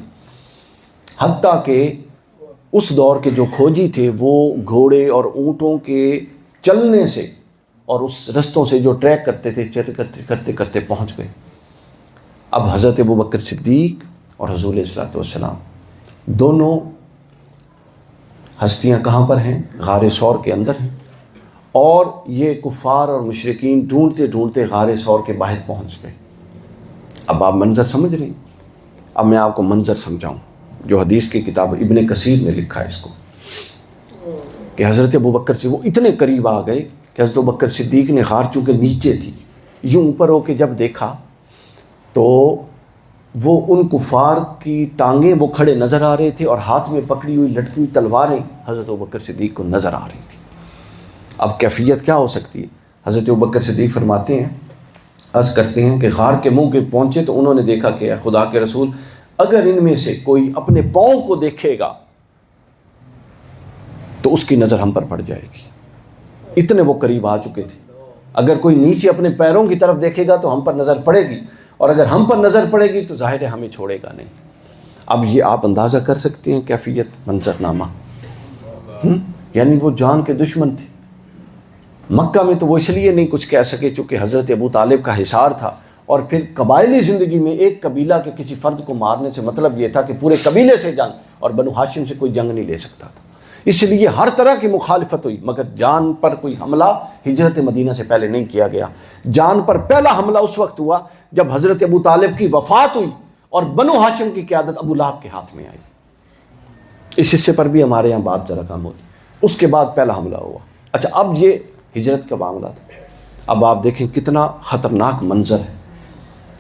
حتیٰ کہ اس دور کے جو کھوجی تھے وہ گھوڑے اور اونٹوں کے چلنے سے اور اس رستوں سے جو ٹریک کرتے تھے، کرتے کرتے پہنچ گئے۔ اب حضرت ابو بکر صدیق اور حضور علیہ الصلوۃ والسلام دونوں ہستیاں کہاں پر ہیں؟ غار ثور کے اندر ہیں، اور یہ کفار اور مشرکین ڈھونڈتے ڈھونڈتے غار ثور کے باہر پہنچ گئے۔ اب آپ منظر سمجھ رہے ہیں؟ اب میں آپ کو منظر سمجھاؤں جو حدیث کی کتاب ابن کثیر نے لکھا ہے اس کو، کہ حضرت ابوبکر سے وہ اتنے قریب آ گئے کہ حضرت ابوبکر صدیق نے غار چونکہ نیچے تھی، یوں اوپر ہو کے جب دیکھا تو وہ ان کفار کی ٹانگیں وہ کھڑے نظر آ رہے تھے اور ہاتھ میں پکڑی ہوئی لٹکی ہوئی تلواریں حضرت ابوبکر صدیق کو نظر آ رہی تھی۔ اب کیفیت کیا ہو سکتی ہے؟ حضرت ابوبکر صدیق فرماتے ہیں، عرض کرتے ہیں کہ غار کے منہ کے پہنچے تو انہوں نے دیکھا کہ اے خدا کے رسول، اگر ان میں سے کوئی اپنے پاؤں کو دیکھے گا تو اس کی نظر ہم پر پڑ جائے گی۔ اتنے وہ قریب آ چکے تھے۔ اگر کوئی نیچے اپنے پیروں کی طرف دیکھے گا تو ہم پر نظر پڑے گی، اور اگر ہم پر نظر پڑے گی تو ظاہر ہے ہمیں چھوڑے گا نہیں۔ اب یہ آپ اندازہ کر سکتے ہیں کیفیت، منظرنامہ۔ یعنی وہ جان کے دشمن تھے۔ مکہ میں تو وہ اس لیے نہیں کچھ کہہ سکے چونکہ حضرت ابو طالب کا حصار تھا، اور پھر قبائلی زندگی میں ایک قبیلہ کے کسی فرد کو مارنے سے مطلب یہ تھا کہ پورے قبیلے سے جنگ، اور بنو ہاشم سے کوئی جنگ نہیں لے سکتا تھا۔ اس لیے ہر طرح کی مخالفت ہوئی، مگر جان پر کوئی حملہ ہجرت مدینہ سے پہلے نہیں کیا گیا۔ جان پر پہلا حملہ اس وقت ہوا جب حضرت ابو طالب کی وفات ہوئی اور بنو ہاشم کی قیادت ابو لہب کے ہاتھ میں آئی۔ اس حصے پر بھی ہمارے یہاں بات ذرا کم ہوتی، اس کے بعد پہلا حملہ ہوا۔ اچھا، اب یہ ہجرت کا معاملہ تھا۔ اب آپ دیکھیں کتنا خطرناک منظر ہے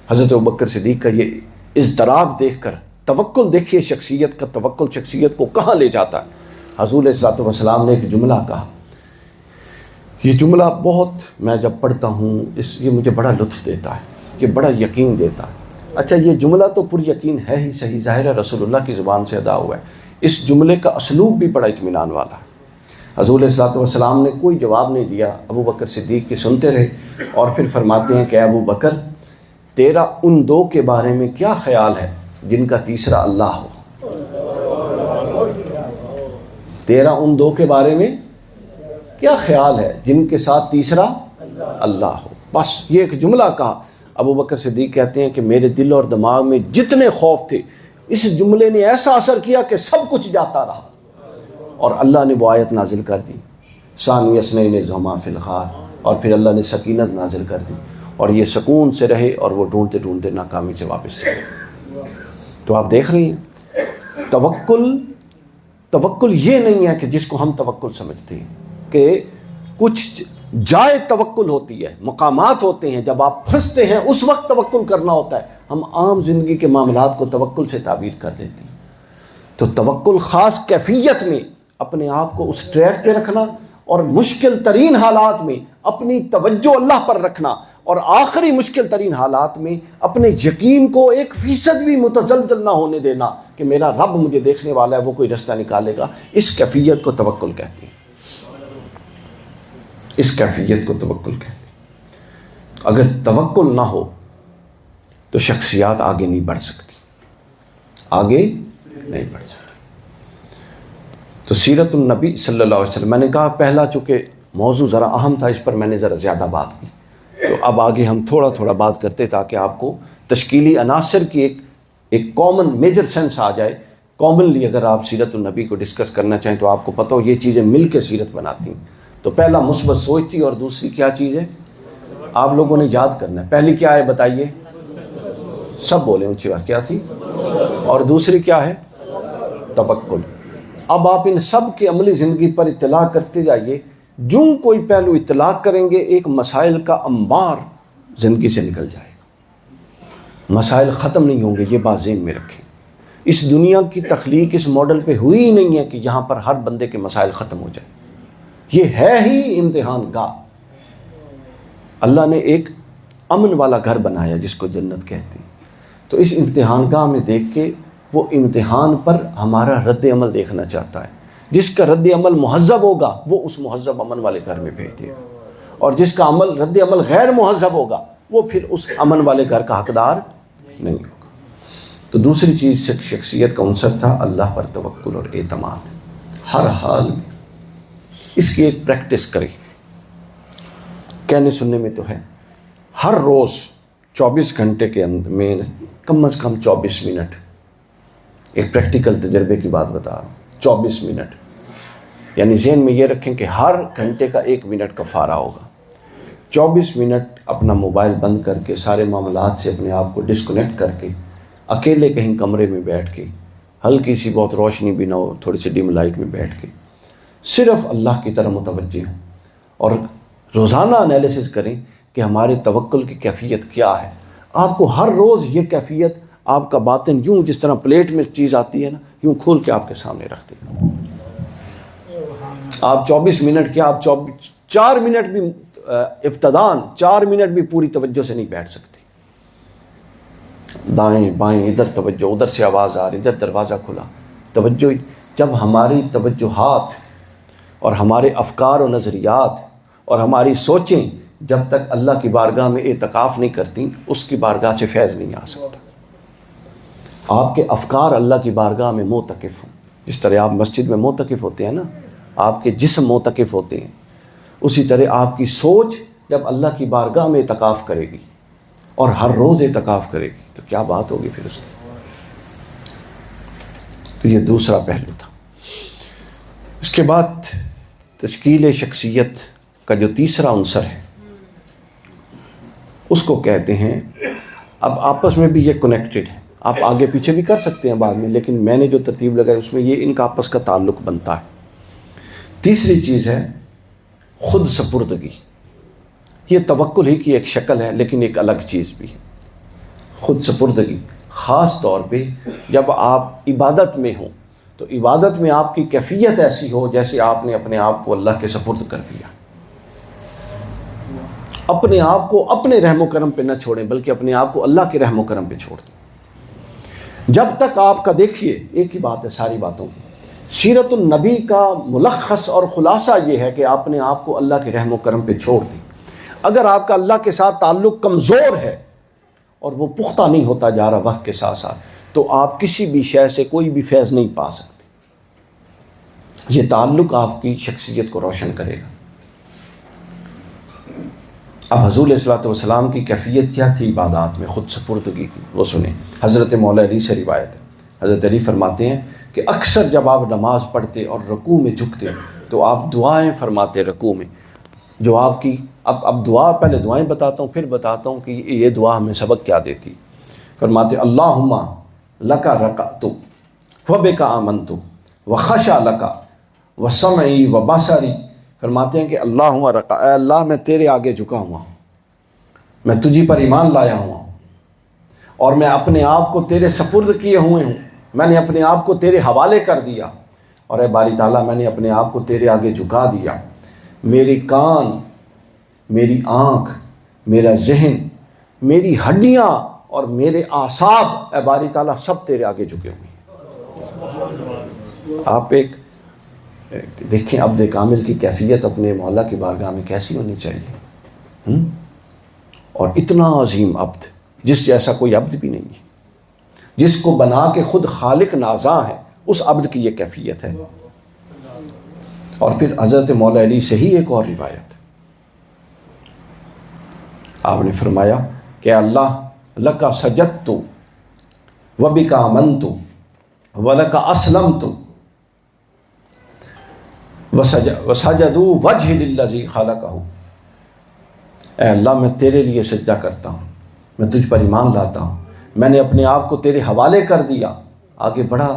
حضرت ابوبکر صدیق کا، یہ اضطراب دیکھ کر توکل دیکھیے شخصیت کا، توکل شخصیت کو کہاں لے جاتا ہے۔ حضور علیہ الصلوۃ والسلام نے ایک جملہ کہا، یہ جملہ بہت میں جب پڑھتا ہوں یہ مجھے بڑا لطف دیتا ہے، یہ بڑا یقین دیتا ہے۔ اچھا، یہ جملہ تو پر یقین ہے ہی صحیح، ظاہر ہے رسول اللہ کی زبان سے ادا ہوا ہے۔ اس جملے کا اسلوب بھی بڑا اطمینان والا ہے۔ حضور علیہ الصلوۃ والسلام نے کوئی جواب نہیں دیا، ابوبکر صدیق کی سنتے رہے، اور پھر فرماتے ہیں کہ ابو بکر، تیرا ان دو کے بارے میں کیا خیال ہے جن کا تیسرا اللہ ہو؟ تیرا ان دو کے بارے میں کیا خیال ہے جن کے ساتھ تیسرا اللہ ہو؟ بس یہ ایک جملہ کہا۔ ابوبکر صدیق کہتے ہیں کہ میرے دل اور دماغ میں جتنے خوف تھے، اس جملے نے ایسا اثر کیا کہ سب کچھ جاتا رہا، اور اللہ نے وہ آیت نازل کر دی، ثانی اثنین اذ ھما فی الغار، اور پھر اللہ نے سکینت نازل کر دی، اور یہ سکون سے رہے، اور وہ ڈھونڈتے ڈھونڈتے ناکامی سے واپس چلے۔ تو آپ دیکھ رہے ہیں توکل یہ نہیں ہے کہ جس کو ہم توکل سمجھتے ہیں کہ کچھ جائے توکل ہوتی ہے، مقامات ہوتے ہیں جب آپ پھنستے ہیں اس وقت توکل کرنا ہوتا ہے۔ ہم عام زندگی کے معاملات کو توکل سے تعبیر کر دیتے ہیں۔ تو توکل خاص کیفیت میں اپنے آپ کو اس ٹریک پہ رکھنا، اور مشکل ترین حالات میں اپنی توجہ اللہ پر رکھنا، اور آخری مشکل ترین حالات میں اپنے یقین کو 1% بھی متزلزل نہ ہونے دینا کہ میرا رب مجھے دیکھنے والا ہے، وہ کوئی رستہ نکالے گا۔ اس کیفیت کو توکل کہتے ہیں، اس کیفیت کو توکل کہتے ہیں۔ اگر توکل نہ ہو تو شخصیات آگے نہیں بڑھ سکتی، آگے نہیں بڑھ سکتی۔ تو سیرت النبی صلی اللہ علیہ وسلم، میں نے کہا پہلا چونکہ موضوع ذرا اہم تھا، اس پر میں نے ذرا زیادہ بات کی، تو اب آگے ہم تھوڑا تھوڑا بات کرتے تاکہ آپ کو تشکیلی عناصر کی ایک کامن میجر سینس آ جائے۔ کامنلی اگر آپ سیرت النبی کو ڈسکس کرنا چاہیں تو آپ کو پتہ ہو یہ چیزیں مل کے سیرت بناتی ہیں۔ تو پہلا مثبت سوچ تھی، اور دوسری کیا چیز ہے آپ لوگوں نے یاد کرنا ہے۔ پہلی کیا ہے بتائیے، سب بولیں اونچی بات، کیا تھی؟ اور دوسری کیا ہے؟ توکل۔ اب آپ ان سب کے عملی زندگی پر اطلاع کرتے جائیے، جو کوئی پہلو اطلاع کریں گے ایک مسائل کا انبار زندگی سے نکل جائے گا۔ مسائل ختم نہیں ہوں گے، یہ بات ذہن میں رکھیں۔ اس دنیا کی تخلیق اس ماڈل پہ ہوئی ہی نہیں ہے کہ یہاں پر ہر بندے کے مسائل ختم ہو جائیں۔ یہ ہے ہی امتحان گاہ۔ اللہ نے ایک امن والا گھر بنایا جس کو جنت کہتے ہیں، تو اس امتحان گاہ میں دیکھ کے وہ امتحان پر ہمارا رد عمل دیکھنا چاہتا ہے۔ جس کا رد عمل مہذب ہوگا وہ اس مہذب امن والے گھر میں بھیج دے گا، اور جس کا رد عمل غیر مہذب ہوگا وہ پھر اس امن والے گھر کا حقدار نہیں ہوگا۔ تو دوسری چیز شخصیت کا عنصر تھا اللہ پر توکل اور اعتماد، ہر حال میں۔ اس کی ایک پریکٹس کریں، کہنے سننے میں تو ہے، ہر روز 24 گھنٹے کے اندر میں کم از کم 24 منٹ، ایک پریکٹیکل تجربے کی بات بتا رہا ہوں، 24 منٹ، یعنی ذہن میں یہ رکھیں کہ ہر گھنٹے کا 1 منٹ کفارہ ہوگا۔ 24 منٹ اپنا موبائل بند کر کے، سارے معاملات سے اپنے آپ کو ڈسکنیکٹ کر کے، اکیلے کہیں کمرے میں بیٹھ کے، ہلکی سی بہت روشنی بھی نہ ہو، تھوڑی سی ڈم لائٹ میں بیٹھ کے صرف اللہ کی طرف متوجہ ہوں، اور روزانہ انالیسس کریں کہ ہمارے توکل کی کیفیت کیا ہے۔ آپ کو ہر روز یہ کیفیت آپ کا باطن یوں جس طرح پلیٹ میں چیز آتی ہے نا، یوں کھول کے آپ کے سامنے رکھ دے گا. آپ 24 منٹ کیا، آپ 4 منٹ بھی ابتدان 4 منٹ بھی پوری توجہ سے نہیں بیٹھ سکتے. دائیں بائیں ادھر توجہ، ادھر سے آواز آ رہی، ادھر دروازہ کھلا، توجہ. جب ہماری توجہات اور ہمارے افکار و نظریات اور ہماری سوچیں جب تک اللہ کی بارگاہ میں اعتکاف نہیں کرتی، اس کی بارگاہ سے فیض نہیں آ سکتا. آپ کے افکار اللہ کی بارگاہ میں معتکف ہوں، جس طرح آپ مسجد میں معتکف ہوتے ہیں نا، آپ کے جسم معتکف ہوتے ہیں، اسی طرح آپ کی سوچ جب اللہ کی بارگاہ میں اعتکاف کرے گی اور ہر روز اعتکاف کرے گی تو کیا بات ہوگی پھر اس کی. تو یہ دوسرا پہلو تھا. اس کے بعد تشکیل شخصیت کا جو تیسرا عنصر ہے اس کو کہتے ہیں، اب آپس میں بھی یہ کنیکٹڈ ہے، آپ آگے پیچھے بھی کر سکتے ہیں بعد میں، لیکن میں نے جو ترتیب لگائی اس میں یہ ان کا آپس کا تعلق بنتا ہے. تیسری چیز ہے خود سپردگی. یہ توکل ہی کی ایک شکل ہے لیکن ایک الگ چیز بھی ہے. خود سپردگی خاص طور پہ جب آپ عبادت میں ہوں تو عبادت میں آپ کی کیفیت ایسی ہو جیسے آپ نے اپنے آپ کو اللہ کے سپرد کر دیا. اپنے آپ کو اپنے رحم و کرم پہ نہ چھوڑیں بلکہ اپنے آپ کو اللہ کے رحم و کرم پہ چھوڑ دیں. جب تک آپ کا، دیکھیے ایک ہی بات ہے ساری باتوں کی، سیرت النبی کا ملخص اور خلاصہ یہ ہے کہ آپ نے آپ کو اللہ کے رحم و کرم پہ چھوڑ دیں. اگر آپ کا اللہ کے ساتھ تعلق کمزور ہے اور وہ پختہ نہیں ہوتا جا رہا وقت کے ساتھ ساتھ، تو آپ کسی بھی شے سے کوئی بھی فیض نہیں پا سکتے. یہ تعلق آپ کی شخصیت کو روشن کرے گا. اب حضور علیہ الصلوۃ والسلام کی کیفیت کیا تھی عبادات میں خود سپردگی کی، وہ سنیں. حضرت مولا علی سے روایت ہے، حضرت علی فرماتے ہیں کہ اکثر جب آپ نماز پڑھتے اور رکوع میں جھکتے تو آپ دعائیں فرماتے رکوع میں، جو آپ کی اب دعا، پہلے دعائیں بتاتا ہوں پھر بتاتا ہوں کہ یہ دعا ہمیں سبق کیا دیتی. فرماتے اللہم لک رکعت وبک آمنت وخشع لک وسمعی وبصری. فرماتے ہیں کہ اللہم رکع، اے اللہ میں تیرے آگے جھکا ہوا ہوں، میں تجھی پر ایمان لایا ہوا ہوں اور میں اپنے آپ کو تیرے سپرد کیے ہوئے ہوں، میں نے اپنے آپ کو تیرے حوالے کر دیا، اور اے باری تعالیٰ میں نے اپنے آپ کو تیرے آگے جھکا دیا. میرے کان، میری آنکھ، میرا ذہن، میری ہڈیاں اور میرے اعصاب، اے باری تعالیٰ سب تیرے آگے جھکے ہوئے. آپ ایک دیکھیں عبد کامل کی کیفیت اپنے مولا کی بارگاہ میں کیسی ہونی چاہیے. اور اتنا عظیم عبد جس جیسا کوئی عبد بھی نہیں ہے، جس کو بنا کے خود خالق نازاں ہے، اس عبد کی یہ کیفیت ہے. اور پھر حضرت مولا علی سے ہی ایک اور روایت، آپ نے فرمایا کہ اللہ لک سجدت وبک آمنت ولک اسلمت وسجدوا وجہ للذی خلقہ. اے اللہ میں تیرے لیے سجدہ کرتا ہوں، میں تجھ پر ایمان لاتا ہوں، میں نے اپنے آپ کو تیرے حوالے کر دیا. آگے بڑا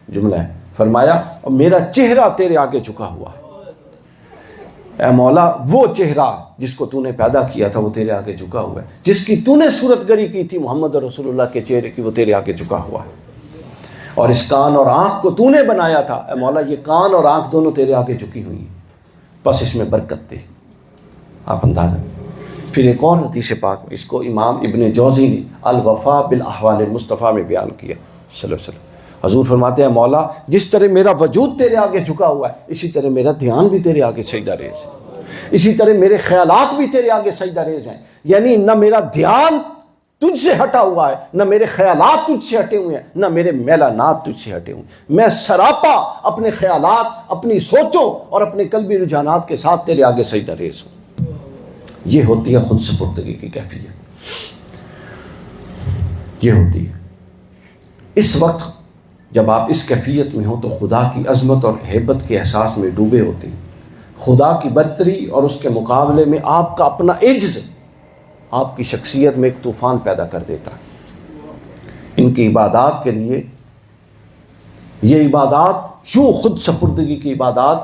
جملہ ہے، فرمایا اور میرا چہرہ تیرے آگے جھکا ہوا ہے. اے مولا وہ چہرہ جس کو تو نے پیدا کیا تھا وہ تیرے آگے جھکا ہوا ہے، جس کی تو نے صورت گری کی تھی محمد رسول اللہ کے چہرے کی، وہ تیرے آگے جھکا ہوا ہے. اور اس کان اور آنکھ کو تو نے بنایا تھا، اے مولا یہ کان اور آنکھ دونوں تیرے آگے جھکی ہوئی ہیں، بس اس میں برکت دے. آپ اندازہ. پھر ایک اور حدیث پاک، اس کو امام ابن جوزی نے الوفا بالاحوال المصطفیٰ میں بیان کیا صلی اللہ علیہ وسلم. حضور فرماتے ہیں مولا جس طرح میرا وجود تیرے آگے جھکا ہوا ہے، اسی طرح میرا دھیان بھی تیرے آگے سجدہ ریز ہے، اسی طرح میرے خیالات بھی تیرے آگے سجدہ ریز ہیں. یعنی نہ میرا دھیان تجھ سے ہٹا ہوا ہے، نہ میرے خیالات تجھ سے ہٹے ہوئے ہیں، نہ میرے میلانات تجھ سے ہٹے ہوئے ہیں. میں سراپا اپنے خیالات، اپنی سوچوں اور اپنے قلبی رجحانات کے ساتھ تیرے آگے سجدہ ریز ہوں. یہ ہوتی ہے خود سپردگی کی کیفیت، یہ ہوتی ہے. اس وقت جب آپ اس کیفیت میں ہوں تو خدا کی عظمت اور ہیبت کے احساس میں ڈوبے ہوتے ہیں. خدا کی برتری اور اس کے مقابلے میں آپ کا اپنا عجز آپ کی شخصیت میں ایک طوفان پیدا کر دیتا ہے. ان کی عبادات کے لیے، یہ عبادات یوں خود سپردگی کی عبادات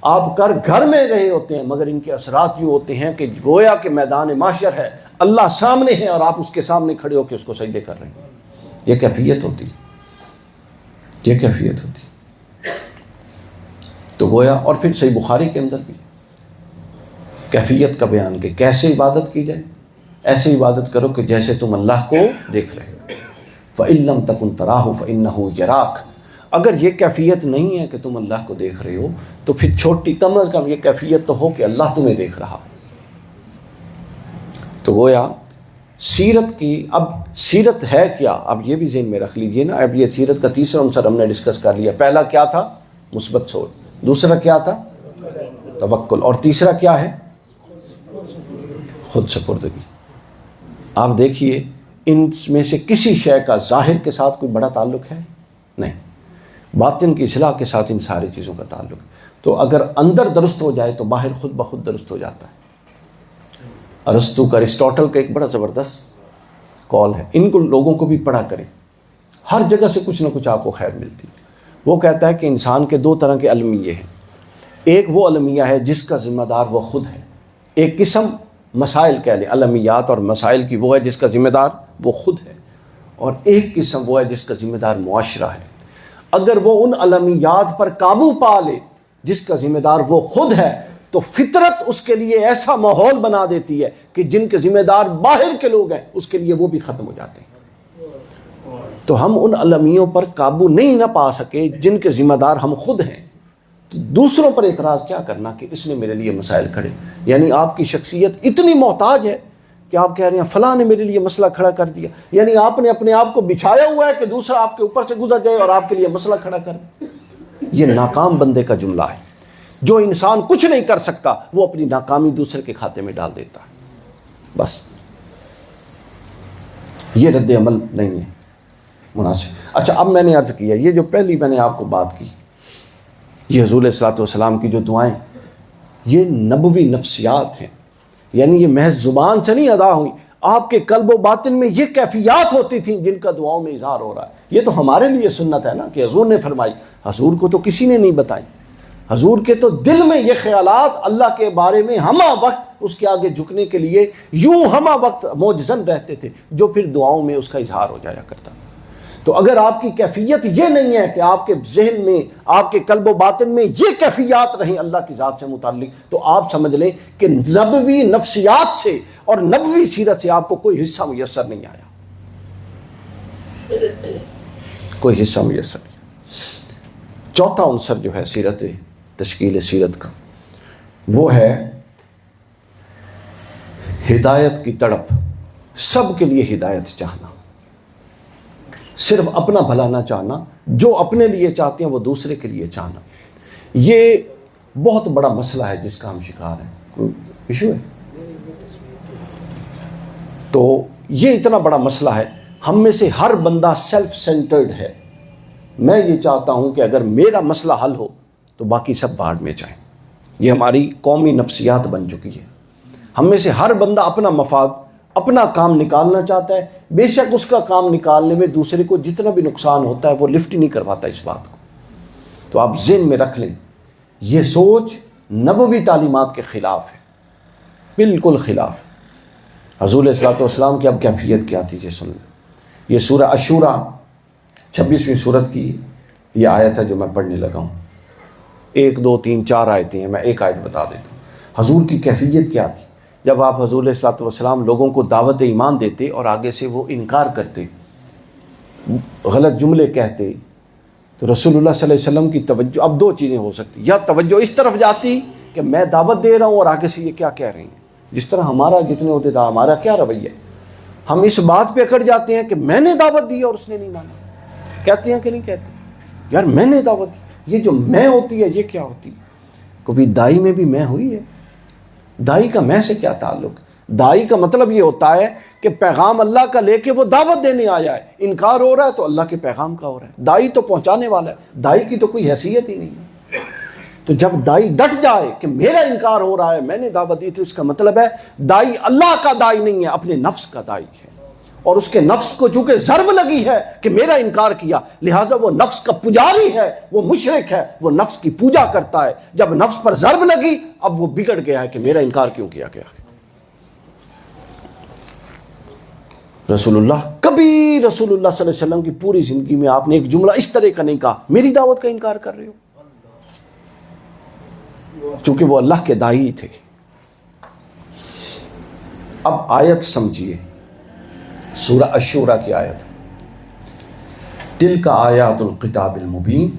آپ گھر میں رہے ہوتے ہیں، مگر ان کے اثرات یوں ہوتے ہیں کہ گویا کہ میدان محشر ہے، اللہ سامنے ہے اور آپ اس کے سامنے کھڑے ہو کے اس کو سجدے کر رہے ہیں. یہ کیفیت ہوتی، یہ کیفیت ہوتی. تو گویا اور پھر صحیح بخاری کے اندر بھی کیفیت کا بیان کہ کیسے عبادت کی جائے. ایسے عبادت کرو کہ جیسے تم اللہ کو دیکھ رہے ہو. فَإِن لَمْ تَكُنْ تَرَاهُ فَإِنَّهُ يَرَاكَ. اگر یہ کیفیت نہیں ہے کہ تم اللہ کو دیکھ رہے ہو تو پھر چھوٹی کم از کم یہ کیفیت تو ہو کہ اللہ تمہیں دیکھ رہا. تو گویا سیرت کی، اب سیرت ہے کیا، اب یہ بھی ذہن میں رکھ لیجئے نا. اب یہ سیرت کا تیسرا عنصر ہم نے ڈسکس کر لیا. پہلا کیا تھا؟ مثبت سوچ. دوسرا کیا تھا؟ توکل. اور تیسرا کیا ہے؟ خود سپردگی. آپ دیکھیے ان میں سے کسی شے کا ظاہر کے ساتھ کوئی بڑا تعلق ہے؟ نہیں. باطن کی اصلاح کے ساتھ ان ساری چیزوں کا تعلق. تو اگر اندر درست ہو جائے تو باہر خود بخود درست ہو جاتا ہے. ارسطو کا، ارسطوٹل کا ایک بڑا زبردست کال ہے، ان کو لوگوں کو بھی پڑھا کریں، ہر جگہ سے کچھ نہ کچھ آپ کو خیر ملتی. وہ کہتا ہے کہ انسان کے دو طرح کے المیہ ہیں. ایک وہ المیہ ہے جس کا ذمہ دار وہ خود ہے. ایک قسم مسائل کہہ لیں، المیات اور مسائل کی، وہ ہے جس کا ذمہ دار وہ خود ہے. اور ایک قسم وہ ہے جس کا ذمہ دار معاشرہ ہے. اگر وہ ان المیات پر قابو پا لے جس کا ذمہ دار وہ خود ہے تو فطرت اس کے لیے ایسا ماحول بنا دیتی ہے کہ جن کے ذمہ دار باہر کے لوگ ہیں اس کے لیے وہ بھی ختم ہو جاتے ہیں. تو ہم ان المیوں پر قابو نہیں نہ پا سکے جن کے ذمہ دار ہم خود ہیں. تو دوسروں پر اعتراض کیا کرنا کہ اس نے میرے لیے مسائل کھڑے. یعنی آپ کی شخصیت اتنی محتاج ہے کہ آپ کہہ رہے ہیں فلاں نے میرے لیے مسئلہ کھڑا کر دیا. یعنی آپ نے اپنے آپ کو بچھایا ہوا ہے کہ دوسرا آپ کے اوپر سے گزر جائے اور آپ کے لیے مسئلہ کھڑا کر دے. یہ ناکام بندے کا جملہ ہے. جو انسان کچھ نہیں کر سکتا وہ اپنی ناکامی دوسرے کے کھاتے میں ڈال دیتا ہے. بس یہ رد عمل نہیں ہے مناسب. اچھا، اب میں نے عرض کیا یہ جو پہلی میں نے آپ کو بات کی، یہ حضور علیہ الصلوۃ والسلام کی جو دعائیں، یہ نبوی نفسیات ہیں. یعنی یہ محض زبان سے نہیں ادا ہوئی، آپ کے قلب و باطن میں یہ کیفیات ہوتی تھیں جن کا دعاؤں میں اظہار ہو رہا ہے. یہ تو ہمارے لیے سنت ہے نا کہ حضور نے فرمائی. حضور کو تو کسی نے نہیں بتائی. حضور کے تو دل میں یہ خیالات اللہ کے بارے میں ہمہ وقت اس کے آگے جھکنے کے لیے یوں ہمہ وقت موجزن رہتے تھے، جو پھر دعاؤں میں اس کا اظہار ہو جایا کرتا. تو اگر آپ کی کیفیت یہ نہیں ہے کہ آپ کے ذہن میں، آپ کے قلب و باطن میں یہ کیفیات رہیں اللہ کی ذات سے متعلق، تو آپ سمجھ لیں کہ نبوی نفسیات سے اور نبوی سیرت سے آپ کو کوئی حصہ میسر نہیں آیا. کوئی حصہ میسر نہیں. چوتھا عنصر جو ہے سیرت، تشکیل سیرت کا، وہ ہے ہدایت کی تڑپ. سب کے لیے ہدایت چاہنا، صرف اپنا بھلا نہ چاہنا. جو اپنے لیے چاہتے ہیں وہ دوسرے کے لیے چاہنا. یہ بہت بڑا مسئلہ ہے جس کا ہم شکار ہیں. کوئی ایشو ہے؟ تو یہ اتنا بڑا مسئلہ ہے. ہم میں سے ہر بندہ سیلف سینٹرڈ ہے. میں یہ چاہتا ہوں کہ اگر میرا مسئلہ حل ہو تو باقی سب بھاڑ میں جائیں. یہ ہماری قومی نفسیات بن چکی ہے. ہم میں سے ہر بندہ اپنا مفاد، اپنا کام نکالنا چاہتا ہے. بے شک اس کا کام نکالنے میں دوسرے کو جتنا بھی نقصان ہوتا ہے وہ لفٹ ہی نہیں کرواتا اس بات کو. تو آپ ذہن میں رکھ لیں یہ سوچ نبوی تعلیمات کے خلاف ہے، بالکل خلاف. حضور علیہ الصلوۃ والسلام کی اب کیفیت کیا تھی یہ سن لیں. یہ سورہ عشورہ 26ویں سورت کی یہ آیت ہے جو میں پڑھنے لگا ہوں. 1 2 3 4 آیتیں ہیں، میں ایک آیت بتا دیتا ہوں. حضور کی کیفیت کیا تھی جب آپ حضور علیہ الصلوۃ والسلام لوگوں کو دعوت ایمان دیتے اور آگے سے وہ انکار کرتے، غلط جملے کہتے، تو رسول اللہ صلی اللہ علیہ وسلم کی توجہ اب دو چیزیں ہو سکتی. یا توجہ اس طرف جاتی کہ میں دعوت دے رہا ہوں اور آگے سے یہ کیا کہہ رہے ہیں. جس طرح ہمارا جتنے ہوتے تھا ہمارا کیا رویہ ہے، ہم اس بات پہ اکڑ جاتے ہیں کہ میں نے دعوت دی اور اس نے نہیں مانا. کہتے ہیں کہ نہیں کہتے؟ یار میں نے دعوت دی. یہ جو میں ہوتی ہے یہ کیا ہوتی ہے؟ کبھی دائی میں بھی میں ہوئی ہے؟ دائی کا میں سے کیا تعلق؟ دائی کا مطلب یہ ہوتا ہے کہ پیغام اللہ کا لے کے وہ دعوت دینے آیا ہے. انکار ہو رہا ہے تو اللہ کے پیغام کا ہو رہا ہے. دائی تو پہنچانے والا ہے. دائی کی تو کوئی حیثیت ہی نہیں ہے. تو جب دائی ڈٹ جائے کہ میرا انکار ہو رہا ہے، میں نے دعوت دی، تو اس کا مطلب ہے دائی اللہ کا دائی نہیں ہے، اپنے نفس کا دائی ہے. اور اس کے نفس کو چونکہ ضرب لگی ہے کہ میرا انکار کیا، لہٰذا وہ نفس کا پجاری ہے، وہ مشرک ہے، وہ نفس کی پوجا کرتا ہے. جب نفس پر ضرب لگی اب وہ بگڑ گیا ہے کہ میرا انکار کیوں کیا گیا. رسول اللہ کبھی کبھی رسول اللہ صلی اللہ علیہ وسلم کی پوری زندگی میں آپ نے ایک جملہ اس طرح کا نہیں کہا میری دعوت کا انکار کر رہے ہو، چونکہ وہ اللہ کے داعی تھے۔ اب آیت سمجھیے، سورہ الشورى کی آیت، تلک آیات الکتاب المبین،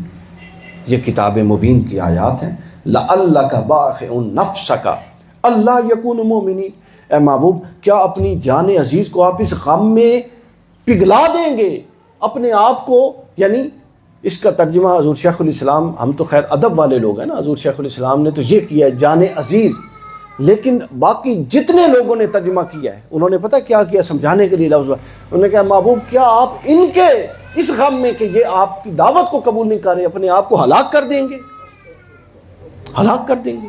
یہ کتاب مبین کی آیات ہیں۔ لعلک باخع نفسک اللہ یکون مؤمنین، اے محبوب کیا اپنی جان عزیز کو آپ اس غم میں پگھلا دیں گے اپنے آپ کو؟ یعنی اس کا ترجمہ حضور شیخ الاسلام، ہم تو خیر ادب والے لوگ ہیں نا، حضور شیخ الاسلام نے تو یہ کیا ہے جان عزیز، لیکن باقی جتنے لوگوں نے ترجمہ کیا ہے انہوں نے پتہ کیا کیا سمجھانے کے لیے لفظ، انہوں نے کہا محبوب کیا آپ ان کے اس غم میں کہ یہ آپ کی دعوت کو قبول نہیں کر رہے اپنے آپ کو ہلاک کر دیں گے؟ ہلاک کر دیں گے؟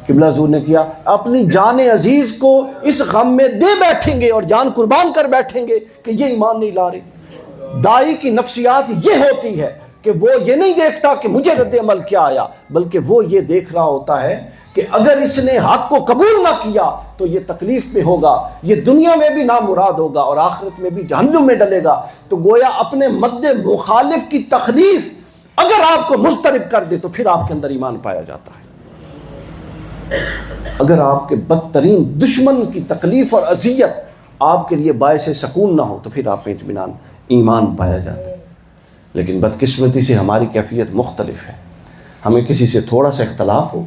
قبلہ حضور نے کیا اپنی جان عزیز کو اس غم میں دے بیٹھیں گے اور جان قربان کر بیٹھیں گے کہ یہ ایمان نہیں لا رہے۔ داعی کی نفسیات یہ ہوتی ہے کہ وہ یہ نہیں دیکھتا کہ مجھے رد عمل کیا آیا، بلکہ وہ یہ دیکھ رہا ہوتا ہے کہ اگر اس نے حق کو قبول نہ کیا تو یہ تکلیف میں ہوگا، یہ دنیا میں بھی نامراد ہوگا اور آخرت میں بھی جہنم میں ڈلے گا۔ تو گویا اپنے مد مخالف کی تکلیف اگر آپ کو مضطرب کر دے تو پھر آپ کے اندر ایمان پایا جاتا ہے۔ اگر آپ کے بدترین دشمن کی تکلیف اور اذیت آپ کے لیے باعث سکون نہ ہو تو پھر آپ میں اطمینان ایمان پایا جاتا ہے۔ لیکن بدقسمتی سے ہماری کیفیت مختلف ہے، ہمیں کسی سے تھوڑا سا اختلاف ہو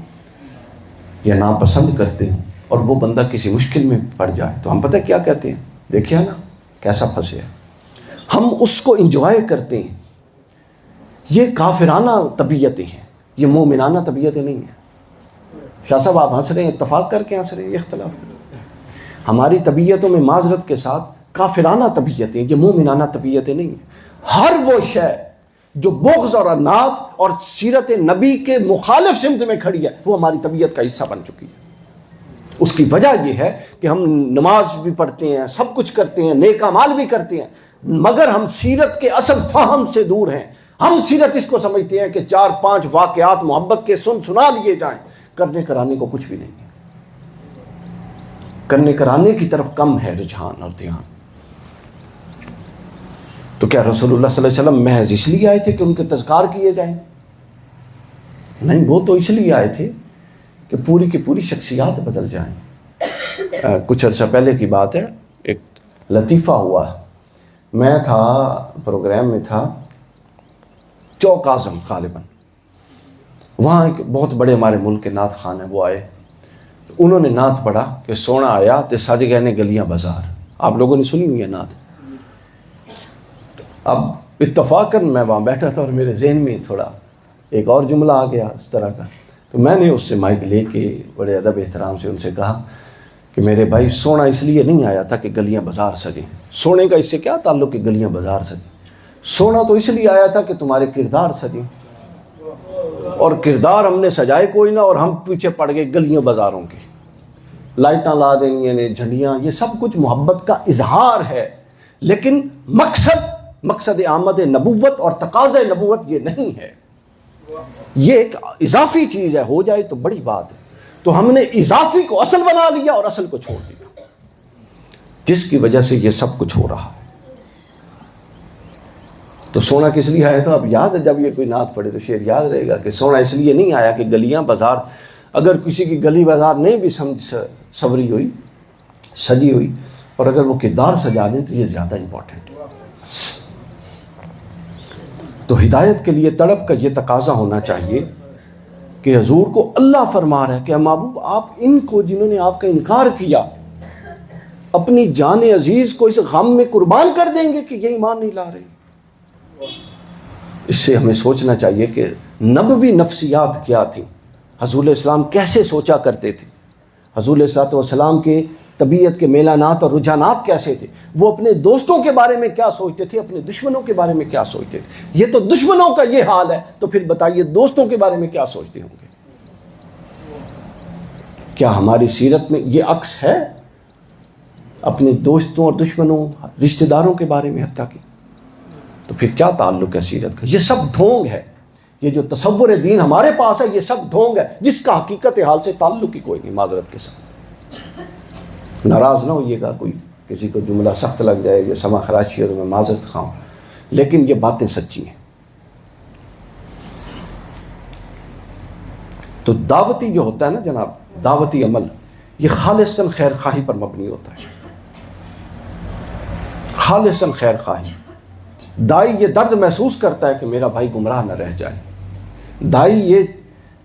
یا ناپسند کرتے ہوں اور وہ بندہ کسی مشکل میں پڑ جائے تو ہم پتہ کیا کہتے ہیں، دیکھیں نا کیسا پھنسے ہے، ہم اس کو انجوائے کرتے ہیں۔ یہ کافرانہ طبیعتیں ہیں، یہ مومنانہ طبیعتیں نہیں ہیں۔ شاہ صاحب آپ ہنس رہے ہیں، اتفاق کر کے ہنس رہے ہیں، یہ اختلاف کر رہے ہیں۔ ہماری طبیعتوں میں معذرت کے ساتھ کافرانہ طبیعتیں، یہ مومنانہ طبیعتیں نہیں ہیں۔ ہر وہ شے جو بغض اور عناد اور سیرت نبی کے مخالف سمت میں کھڑی ہے وہ ہماری طبیعت کا حصہ بن چکی ہے۔ اس کی وجہ یہ ہے کہ ہم نماز بھی پڑھتے ہیں، سب کچھ کرتے ہیں، نیک اعمال بھی کرتے ہیں، مگر ہم سیرت کے اصل فہم سے دور ہیں۔ ہم سیرت اس کو سمجھتے ہیں کہ 4-5 واقعات محبت کے سنا لیے جائیں، کرنے کرانے کو کچھ بھی نہیں ہے۔ کرنے کرانے کی طرف کم ہے رجحان اور دھیان۔ تو کیا رسول اللہ صلی اللہ علیہ وسلم محض اس لیے آئے تھے کہ ان کے تذکار کیے جائیں؟ نہیں، وہ تو اس لیے آئے تھے کہ پوری کی پوری شخصیات بدل جائیں۔ کچھ عرصہ پہلے کی بات ہے، ایک لطیفہ ہوا، میں تھا پروگرام میں تھا چوک اعظم غالباً، وہاں ایک بہت بڑے ہمارے ملک کے نعت خان ہیں، وہ آئے، انہوں نے نعت پڑھا کہ سونا آیا تے سج گئے نے گلیاں بازار۔ آپ لوگوں نے سنی ہوئی ہے نعت؟ اب اتفاقاً میں وہاں بیٹھا تھا اور میرے ذہن میں تھوڑا ایک اور جملہ آ گیا اس طرح کا، تو میں نے اس سے مائک لے کے بڑے ادب احترام سے ان سے کہا کہ میرے بھائی سونا اس لیے نہیں آیا تھا کہ گلیاں بازار سجیں، سونے کا اس سے کیا تعلق کہ گلیاں بازار سجیں، سونا تو اس لیے آیا تھا کہ تمہارے کردار سجیں، اور کردار ہم نے سجائے کوئی نہ اور ہم پیچھے پڑ گئے گلیوں بازاروں کے، لائٹاں لا دیں گے، جھنڈیاں، یہ سب کچھ محبت کا اظہار ہے، لیکن مقصد آمد نبوت اور تقاضۂ نبوت یہ نہیں ہے، یہ ایک اضافی چیز ہے، ہو جائے تو بڑی بات ہے۔ تو ہم نے اضافی کو اصل بنا لیا اور اصل کو چھوڑ دیا، جس کی وجہ سے یہ سب کچھ ہو رہا ہے۔ تو سونا کس لیے آیا تھا؟ اب یاد ہے جب یہ کوئی نعت پڑھے تو شعر یاد رہے گا کہ سونا اس لیے نہیں آیا کہ گلیاں بازار، اگر کسی کی گلی بازار نہیں بھی سوری ہوئی، سجی ہوئی، اور اگر وہ کردار سجا دیں تو یہ زیادہ امپورٹنٹ ہے۔ تو ہدایت کے لیے تڑپ کا یہ تقاضا ہونا چاہیے کہ حضور کو اللہ فرما رہا ہے کہ محبوب آپ ان کو جنہوں نے آپ کا انکار کیا اپنی جان عزیز کو اس غم میں قربان کر دیں گے کہ یہ ایمان نہیں لا رہے۔ اس سے ہمیں سوچنا چاہیے کہ نبوی نفسیات کیا تھیں، حضور علیہ السلام کیسے سوچا کرتے تھے، حضور علیہ السلام کے طبیعت کے میلانات اور رجحانات کیسے تھے، وہ اپنے دوستوں کے بارے میں کیا سوچتے تھے، اپنے دشمنوں کے بارے میں کیا سوچتے تھے۔ یہ تو دشمنوں کا یہ حال ہے، تو پھر بتائیے دوستوں کے بارے میں کیا سوچتے ہوں گے؟ کیا ہماری سیرت میں یہ عکس ہے اپنے دوستوں اور دشمنوں، رشتہ داروں کے بارے میں حتیٰ کہ؟ تو پھر کیا تعلق ہے سیرت کا؟ یہ سب ڈھونگ ہے، یہ جو تصور دین ہمارے پاس ہے یہ سب ڈھونگ ہے، جس کا حقیقت حال سے تعلق ہی کوئی نہیں، معذرت کے ساتھ۔ ناراض نہ ہوئیے گا کوئی کسی کو جملہ سخت لگ جائے، یہ سما خراشی ہے تو میں معذرت خواہوں، لیکن یہ باتیں سچی ہیں۔ تو دعوتی جو ہوتا ہے نا جناب، دعوتی عمل، یہ خالصاً خیر خواہی پر مبنی ہوتا ہے، خالصاً خیر خواہی۔ دائی یہ درد محسوس کرتا ہے کہ میرا بھائی گمراہ نہ رہ جائے، دائی یہ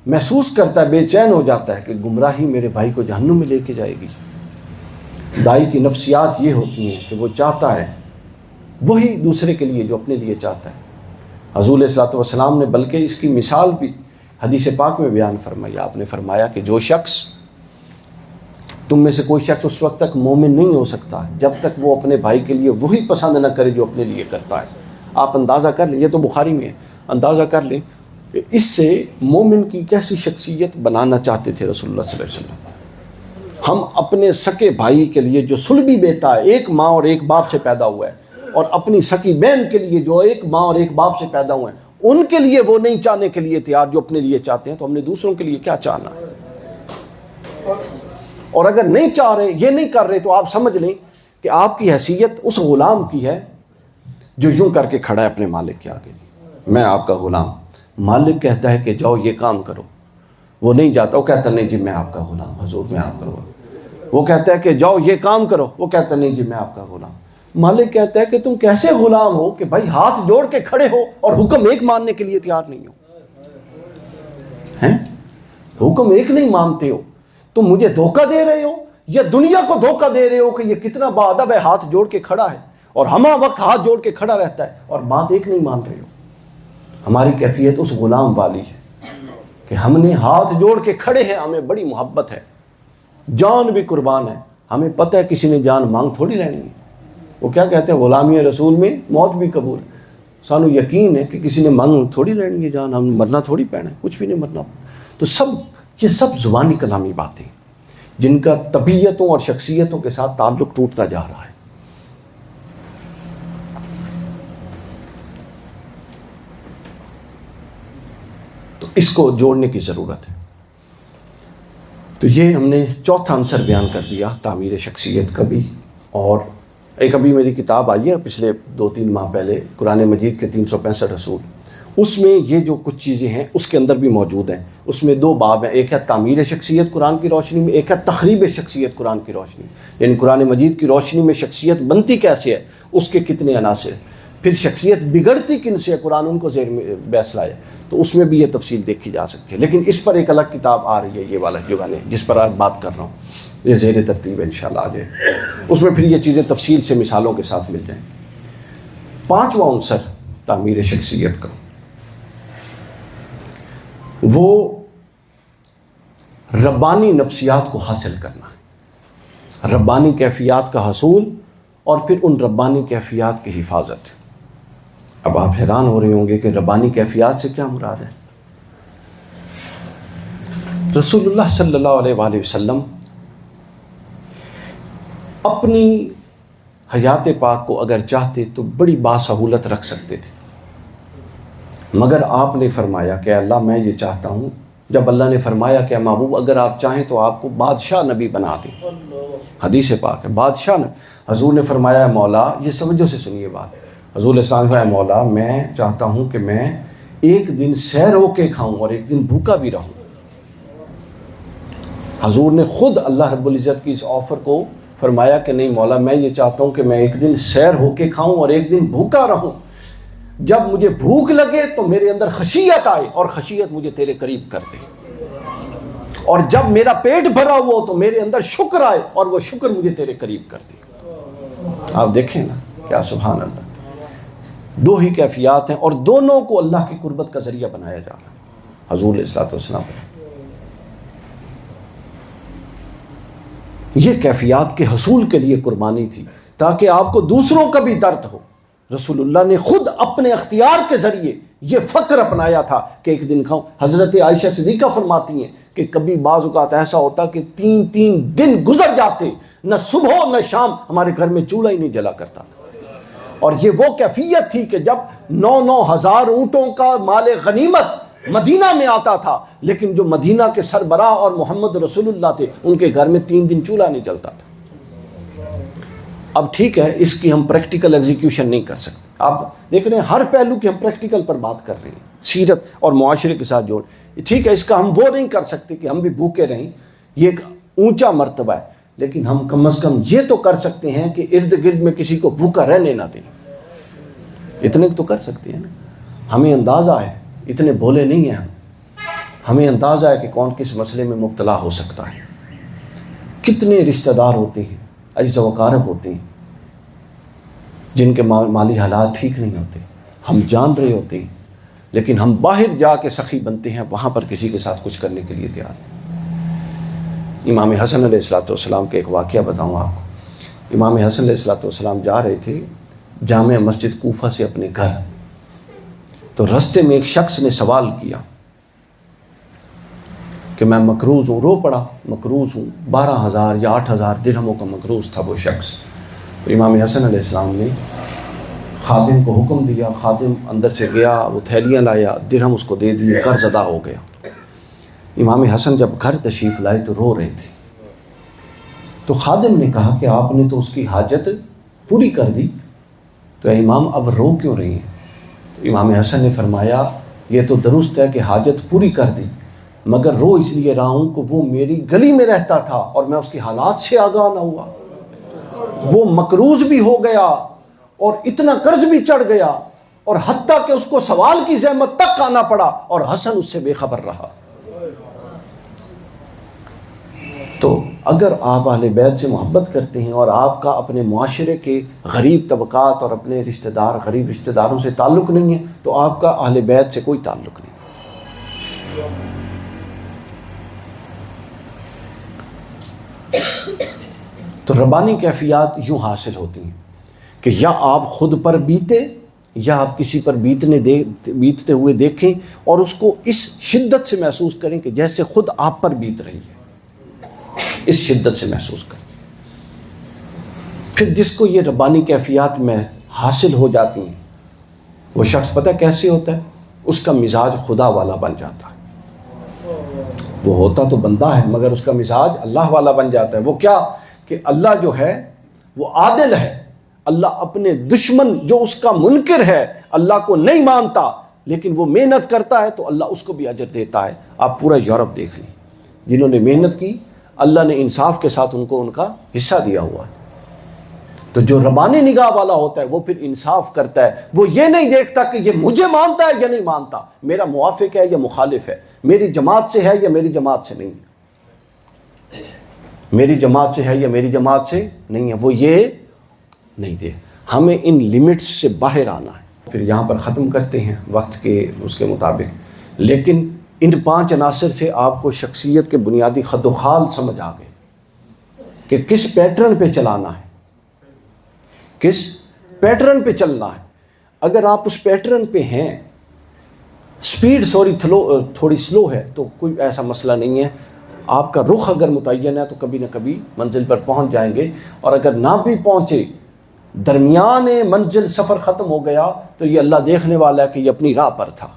محسوس کرتا ہے، بے چین ہو جاتا ہے کہ گمراہی میرے بھائی کو جہنم میں لے کے جائے گی۔ دائی کی نفسیات یہ ہوتی ہیں کہ وہ چاہتا ہے وہی دوسرے کے لیے جو اپنے لیے چاہتا ہے۔ حضور علیہ الصلوۃ والسلام نے بلکہ اس کی مثال بھی حدیث پاک میں بیان فرمائی۔ آپ نے فرمایا کہ جو شخص، تم میں سے کوئی شخص اس وقت تک مومن نہیں ہو سکتا جب تک وہ اپنے بھائی کے لیے وہی پسند نہ کرے جو اپنے لیے کرتا ہے۔ آپ اندازہ کر لیں، یہ تو بخاری میں ہے، اندازہ کر لیں اس سے مومن کی کیسی شخصیت بنانا چاہتے تھے رسول اللہ صلی اللہ علیہ وسلم۔ ہم اپنے سکے بھائی کے لیے جو صلبی بیٹا ہے، ایک ماں اور ایک باپ سے پیدا ہوا ہے، اور اپنی سکی بہن کے لیے جو ایک ماں اور ایک باپ سے پیدا ہوئے ہیں، ان کے لیے وہ نہیں چاہنے کے لیے تیار جو اپنے لیے چاہتے ہیں، تو ہم نے دوسروں کے لیے کیا چاہنا ہے؟ اور اگر نہیں چاہ رہے، یہ نہیں کر رہے، تو آپ سمجھ لیں کہ آپ کی حیثیت اس غلام کی ہے جو یوں کر کے کھڑا ہے اپنے مالک کے آگے، میں آپ کا غلام۔ مالک کہتا ہے کہ جاؤ یہ کام کرو، وہ نہیں جاتا، وہ کہتا نہیں جی میں آپ کا غلام، حضور میں آپ کا غلام۔ وہ کہتا ہے کہ جاؤ یہ کام کرو، وہ کہتا نہیں جی میں آپ کا غلام۔ مالک کہتا ہے کہ تم کیسے غلام ہو کہ بھائی ہاتھ جوڑ کے کھڑے ہو اور حکم ایک ماننے کے لیے تیار نہیں ہو؟ ہیں؟ حکم ایک نہیں مانتے ہو، تم مجھے دھوکہ دے رہے ہو یا دنیا کو دھوکہ دے رہے ہو کہ یہ کتنا باادب ہے، ہاتھ جوڑ کے کھڑا ہے اور ہمہ وقت ہاتھ جوڑ کے کھڑا رہتا ہے، اور بات ایک نہیں مان رہے ہو۔ ہماری کیفیت اس غلام والی ہے کہ ہم نے ہاتھ جوڑ کے کھڑے ہیں، ہمیں بڑی محبت ہے، جان بھی قربان ہے، ہمیں پتہ ہے کسی نے جان مانگ تھوڑی لینی ہے۔ وہ کیا کہتے ہیں، غلامی رسول میں موت بھی قبول، سانو یقین ہے کہ کسی نے مانگ تھوڑی لینی ہے جان، ہم مرنا تھوڑی پینا ہے، کچھ بھی نہیں مرنا۔ تو یہ سب زبانی کلامی باتیں جن کا طبیعتوں اور شخصیتوں کے ساتھ تعلق ٹوٹتا جا رہا ہے۔ تو اس کو جوڑنے کی ضرورت ہے۔ تو یہ ہم نے چوتھا عنصر بیان کر دیا، تعمیر شخصیت کا بھی۔ اور ایک ابھی میری کتاب آئی ہے پچھلے 2-3 ماہ پہلے، قرآن مجید کے 365 اصول، اس میں یہ جو کچھ چیزیں ہیں اس کے اندر بھی موجود ہیں۔ اس میں 2 باب ہیں، ایک ہے تعمیر شخصیت قرآن کی روشنی میں، ایک ہے تخریب شخصیت قرآن کی روشنی میں، یعنی قرآن مجید کی روشنی میں شخصیت بنتی کیسے ہے، اس کے کتنے عناصر، پھر شخصیت بگڑتی کن سے ہے، قرآن ان کو زیر میں بحث لائے، تو اس میں بھی یہ تفصیل دیکھی جا سکتی ہے۔ لیکن اس پر ایک الگ کتاب آ رہی ہے، یہ والا جو میں نے جس پر آج بات کر رہا ہوں، یہ زیر ترتیب انشاءاللہ آ جائے، اس میں پھر یہ چیزیں تفصیل سے مثالوں کے ساتھ مل جائیں۔ 5واں عنصر تعمیر شخصیت کا، وہ ربانی نفسیات کو حاصل کرنا ہے، ربانی کیفیات کا حصول، اور پھر ان ربانی کیفیات کی حفاظت۔ اب آپ حیران ہو رہے ہوں گے کہ ربانی کیفیات سے کیا مراد ہے؟ رسول اللہ صلی اللہ علیہ وآلہ وسلم اپنی حیات پاک کو اگر چاہتے تو بڑی باسہولت رکھ سکتے تھے، مگر آپ نے فرمایا کہ اللہ میں یہ چاہتا ہوں، جب اللہ نے فرمایا کہ محبوب اگر آپ چاہیں تو آپ کو بادشاہ نبی بنا دیں، حدیث پاک ہے بادشاہ نبی، حضور نے فرمایا مولا، یہ توجہ سے سنیے بات، حضور علیہ السلام نے مولا میں چاہتا ہوں کہ میں ایک دن سیر ہو کے کھاؤں اور ایک دن بھوکا بھی رہوں۔ حضور نے خود اللہ رب العزت کی اس آفر کو فرمایا کہ نہیں مولا میں یہ چاہتا ہوں کہ میں ایک دن سیر ہو کے کھاؤں اور ایک دن بھوکا رہوں، جب مجھے بھوک لگے تو میرے اندر خشیت آئے اور خشیت مجھے تیرے قریب کر دے، اور جب میرا پیٹ بھرا ہوا ہو تو میرے اندر شکر آئے اور وہ شکر مجھے تیرے قریب کر دے۔ آپ دیکھیں نا کیا سبحان اللہ، 2 ہی کیفیات ہیں اور دونوں کو اللہ کی قربت کا ذریعہ بنایا جا رہا ہے۔ حضور علیہ الصلوۃ والسلام یہ کیفیات کے حصول کے لیے قربانی تھی تاکہ آپ کو دوسروں کا بھی درد ہو۔ رسول اللہ نے خود اپنے اختیار کے ذریعے یہ فکر اپنایا تھا کہ ایک دن کھاؤں۔ حضرت عائشہ صدیقہ فرماتی ہیں کہ کبھی بعض اوقات ایسا ہوتا کہ 3 دن گزر جاتے، نہ صبح نہ شام ہمارے گھر میں چولہا ہی نہیں جلا کرتا تھا، اور یہ وہ کیفیت تھی کہ جب 9 ہزار اونٹوں کا مال غنیمت مدینہ میں آتا تھا، لیکن جو مدینہ کے سربراہ اور محمد رسول اللہ تھے ان کے گھر میں 3 دن چولہا نہیں جلتا تھا۔ اب ٹھیک ہے، اس کی ہم پریکٹیکل ایگزیکیوشن نہیں کر سکتے. آپ دیکھ رہے ہیں ہر پہلو کی ہم پریکٹیکل پر بات کر رہے ہیں، سیرت اور معاشرے کے ساتھ جوڑ. ٹھیک ہے، اس کا ہم وہ نہیں کر سکتے کہ ہم بھی بھوکے رہیں، یہ ایک اونچا مرتبہ ہے، لیکن ہم کم از کم یہ تو کر سکتے ہیں کہ ارد گرد میں کسی کو بھوکا رہنے نہ دیں. اتنے تو کر سکتے ہیں نا. ہمیں اندازہ ہے، اتنے بھولے نہیں ہیں ہمیں اندازہ ہے کہ کون کس مسئلے میں مبتلا ہو سکتا ہے. کتنے رشتہ دار ہوتے ہیں، اجزا و اقارب ہوتے ہیں جن کے مالی حالات ٹھیک نہیں ہوتے، ہم جان رہے ہوتے ہیں، لیکن ہم باہر جا کے سخی بنتے ہیں، وہاں پر کسی کے ساتھ کچھ کرنے کے لیے تیار ہیں. امام حسن علیہ السلام کے ایک واقعہ بتاؤں آپ کو. امام حسن علیہ السلام جا رہے تھے جامع مسجد کوفہ سے اپنے گھر، تو رستے میں ایک شخص نے سوال کیا کہ میں مقروض ہوں. رو پڑا، مقروض ہوں. 12,000 یا 8,000 درہموں کا مقروض تھا وہ شخص. تو امام حسن علیہ السلام نے خادم کو حکم دیا، خادم اندر سے گیا، وہ تھیلیاں لایا، درہم اس کو دے دیے، قرض ادا ہو گیا. امام حسن جب گھر تشریف لائے تو رو رہے تھے. تو خادم نے کہا کہ آپ نے تو اس کی حاجت پوری کر دی، تو اے امام اب رو کیوں رہی ہیں؟ تو امام حسن نے فرمایا یہ تو درست ہے کہ حاجت پوری کر دی، مگر رو اس لیے رہا ہوں کہ وہ میری گلی میں رہتا تھا اور میں اس کے حالات سے آگاہ نہ ہوا. وہ مقروض بھی ہو گیا اور اتنا قرض بھی چڑھ گیا، اور حتیٰ کہ اس کو سوال کی زحمت تک آنا پڑا، اور حسن اس سے بے خبر رہا. تو اگر آپ اہل بیت سے محبت کرتے ہیں اور آپ کا اپنے معاشرے کے غریب طبقات اور اپنے رشتہ دار، غریب رشتہ داروں سے تعلق نہیں ہے، تو آپ کا اہل بیت سے کوئی تعلق نہیں. تو ربانی کیفیات یوں حاصل ہوتی ہیں کہ یا آپ خود پر بیتے، یا آپ کسی پر بیتتے ہوئے دیکھیں اور اس کو اس شدت سے محسوس کریں کہ جیسے خود آپ پر بیت رہی ہے، اس شدت سے محسوس کریں. پھر جس کو یہ ربانی کیفیات میں حاصل ہو جاتی ہیں، وہ شخص پتہ کیسے ہوتا ہے؟ اس کا مزاج خدا والا بن جاتا ہے. وہ ہوتا تو بندہ ہے مگر اس کا مزاج اللہ والا بن جاتا ہے. وہ کیا کہ اللہ جو ہے وہ عادل ہے. اللہ اپنے دشمن جو اس کا منکر ہے، اللہ کو نہیں مانتا، لیکن وہ محنت کرتا ہے تو اللہ اس کو بھی اجر دیتا ہے. آپ پورا یورپ دیکھ لیں، جنہوں نے محنت کی اللہ نے انصاف کے ساتھ ان کو ان کا حصہ دیا ہوا ہے. تو جو ربانی نگاہ والا ہوتا ہے وہ پھر انصاف کرتا ہے. وہ یہ نہیں دیکھتا کہ یہ مجھے مانتا ہے یا نہیں مانتا، میرا موافق ہے یا مخالف ہے، میری جماعت سے ہے یا میری جماعت سے نہیں ہے، میری جماعت سے ہے یا میری جماعت سے نہیں ہے. وہ یہ نہیں دے. ہمیں ان لیمٹس سے باہر آنا ہے. پھر یہاں پر ختم کرتے ہیں وقت کے اس کے مطابق، لیکن ان 5 عناصر سے آپ کو شخصیت کے بنیادی خد و خال سمجھ آ گئے کہ کس پیٹرن پہ چلانا ہے، کس پیٹرن پہ چلنا ہے. اگر آپ اس پیٹرن پہ ہیں، سپیڈ تھوڑی سلو ہے تو کوئی ایسا مسئلہ نہیں ہے. آپ کا رخ اگر متعین ہے تو کبھی نہ کبھی منزل پر پہنچ جائیں گے، اور اگر نہ بھی پہنچے، درمیان منزل سفر ختم ہو گیا، تو یہ اللہ دیکھنے والا ہے کہ یہ اپنی راہ پر تھا.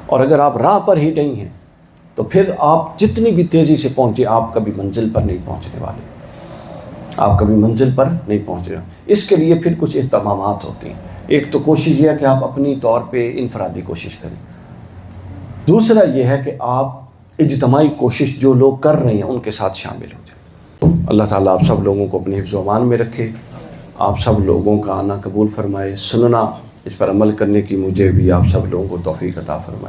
اور اگر آپ راہ پر ہی نہیں ہیں تو پھر آپ جتنی بھی تیزی سے پہنچے، آپ کبھی منزل پر نہیں پہنچنے والے، آپ کبھی منزل پر نہیں پہنچ رہے. اس کے لیے پھر کچھ اہتمامات ہوتے ہیں. ایک تو کوشش یہ ہے کہ آپ اپنی طور پہ انفرادی کوشش کریں. دوسرا یہ ہے کہ آپ اجتماعی کوشش جو لوگ کر رہے ہیں ان کے ساتھ شامل ہو جائیں. اللہ تعالیٰ آپ سب لوگوں کو اپنے حفظ و امان میں رکھے. آپ سب لوگوں کا آنا قبول فرمائے، سننا، اس پر عمل کرنے کی مجھے بھی آپ سب لوگوں کو توفیق عطا فرمائے.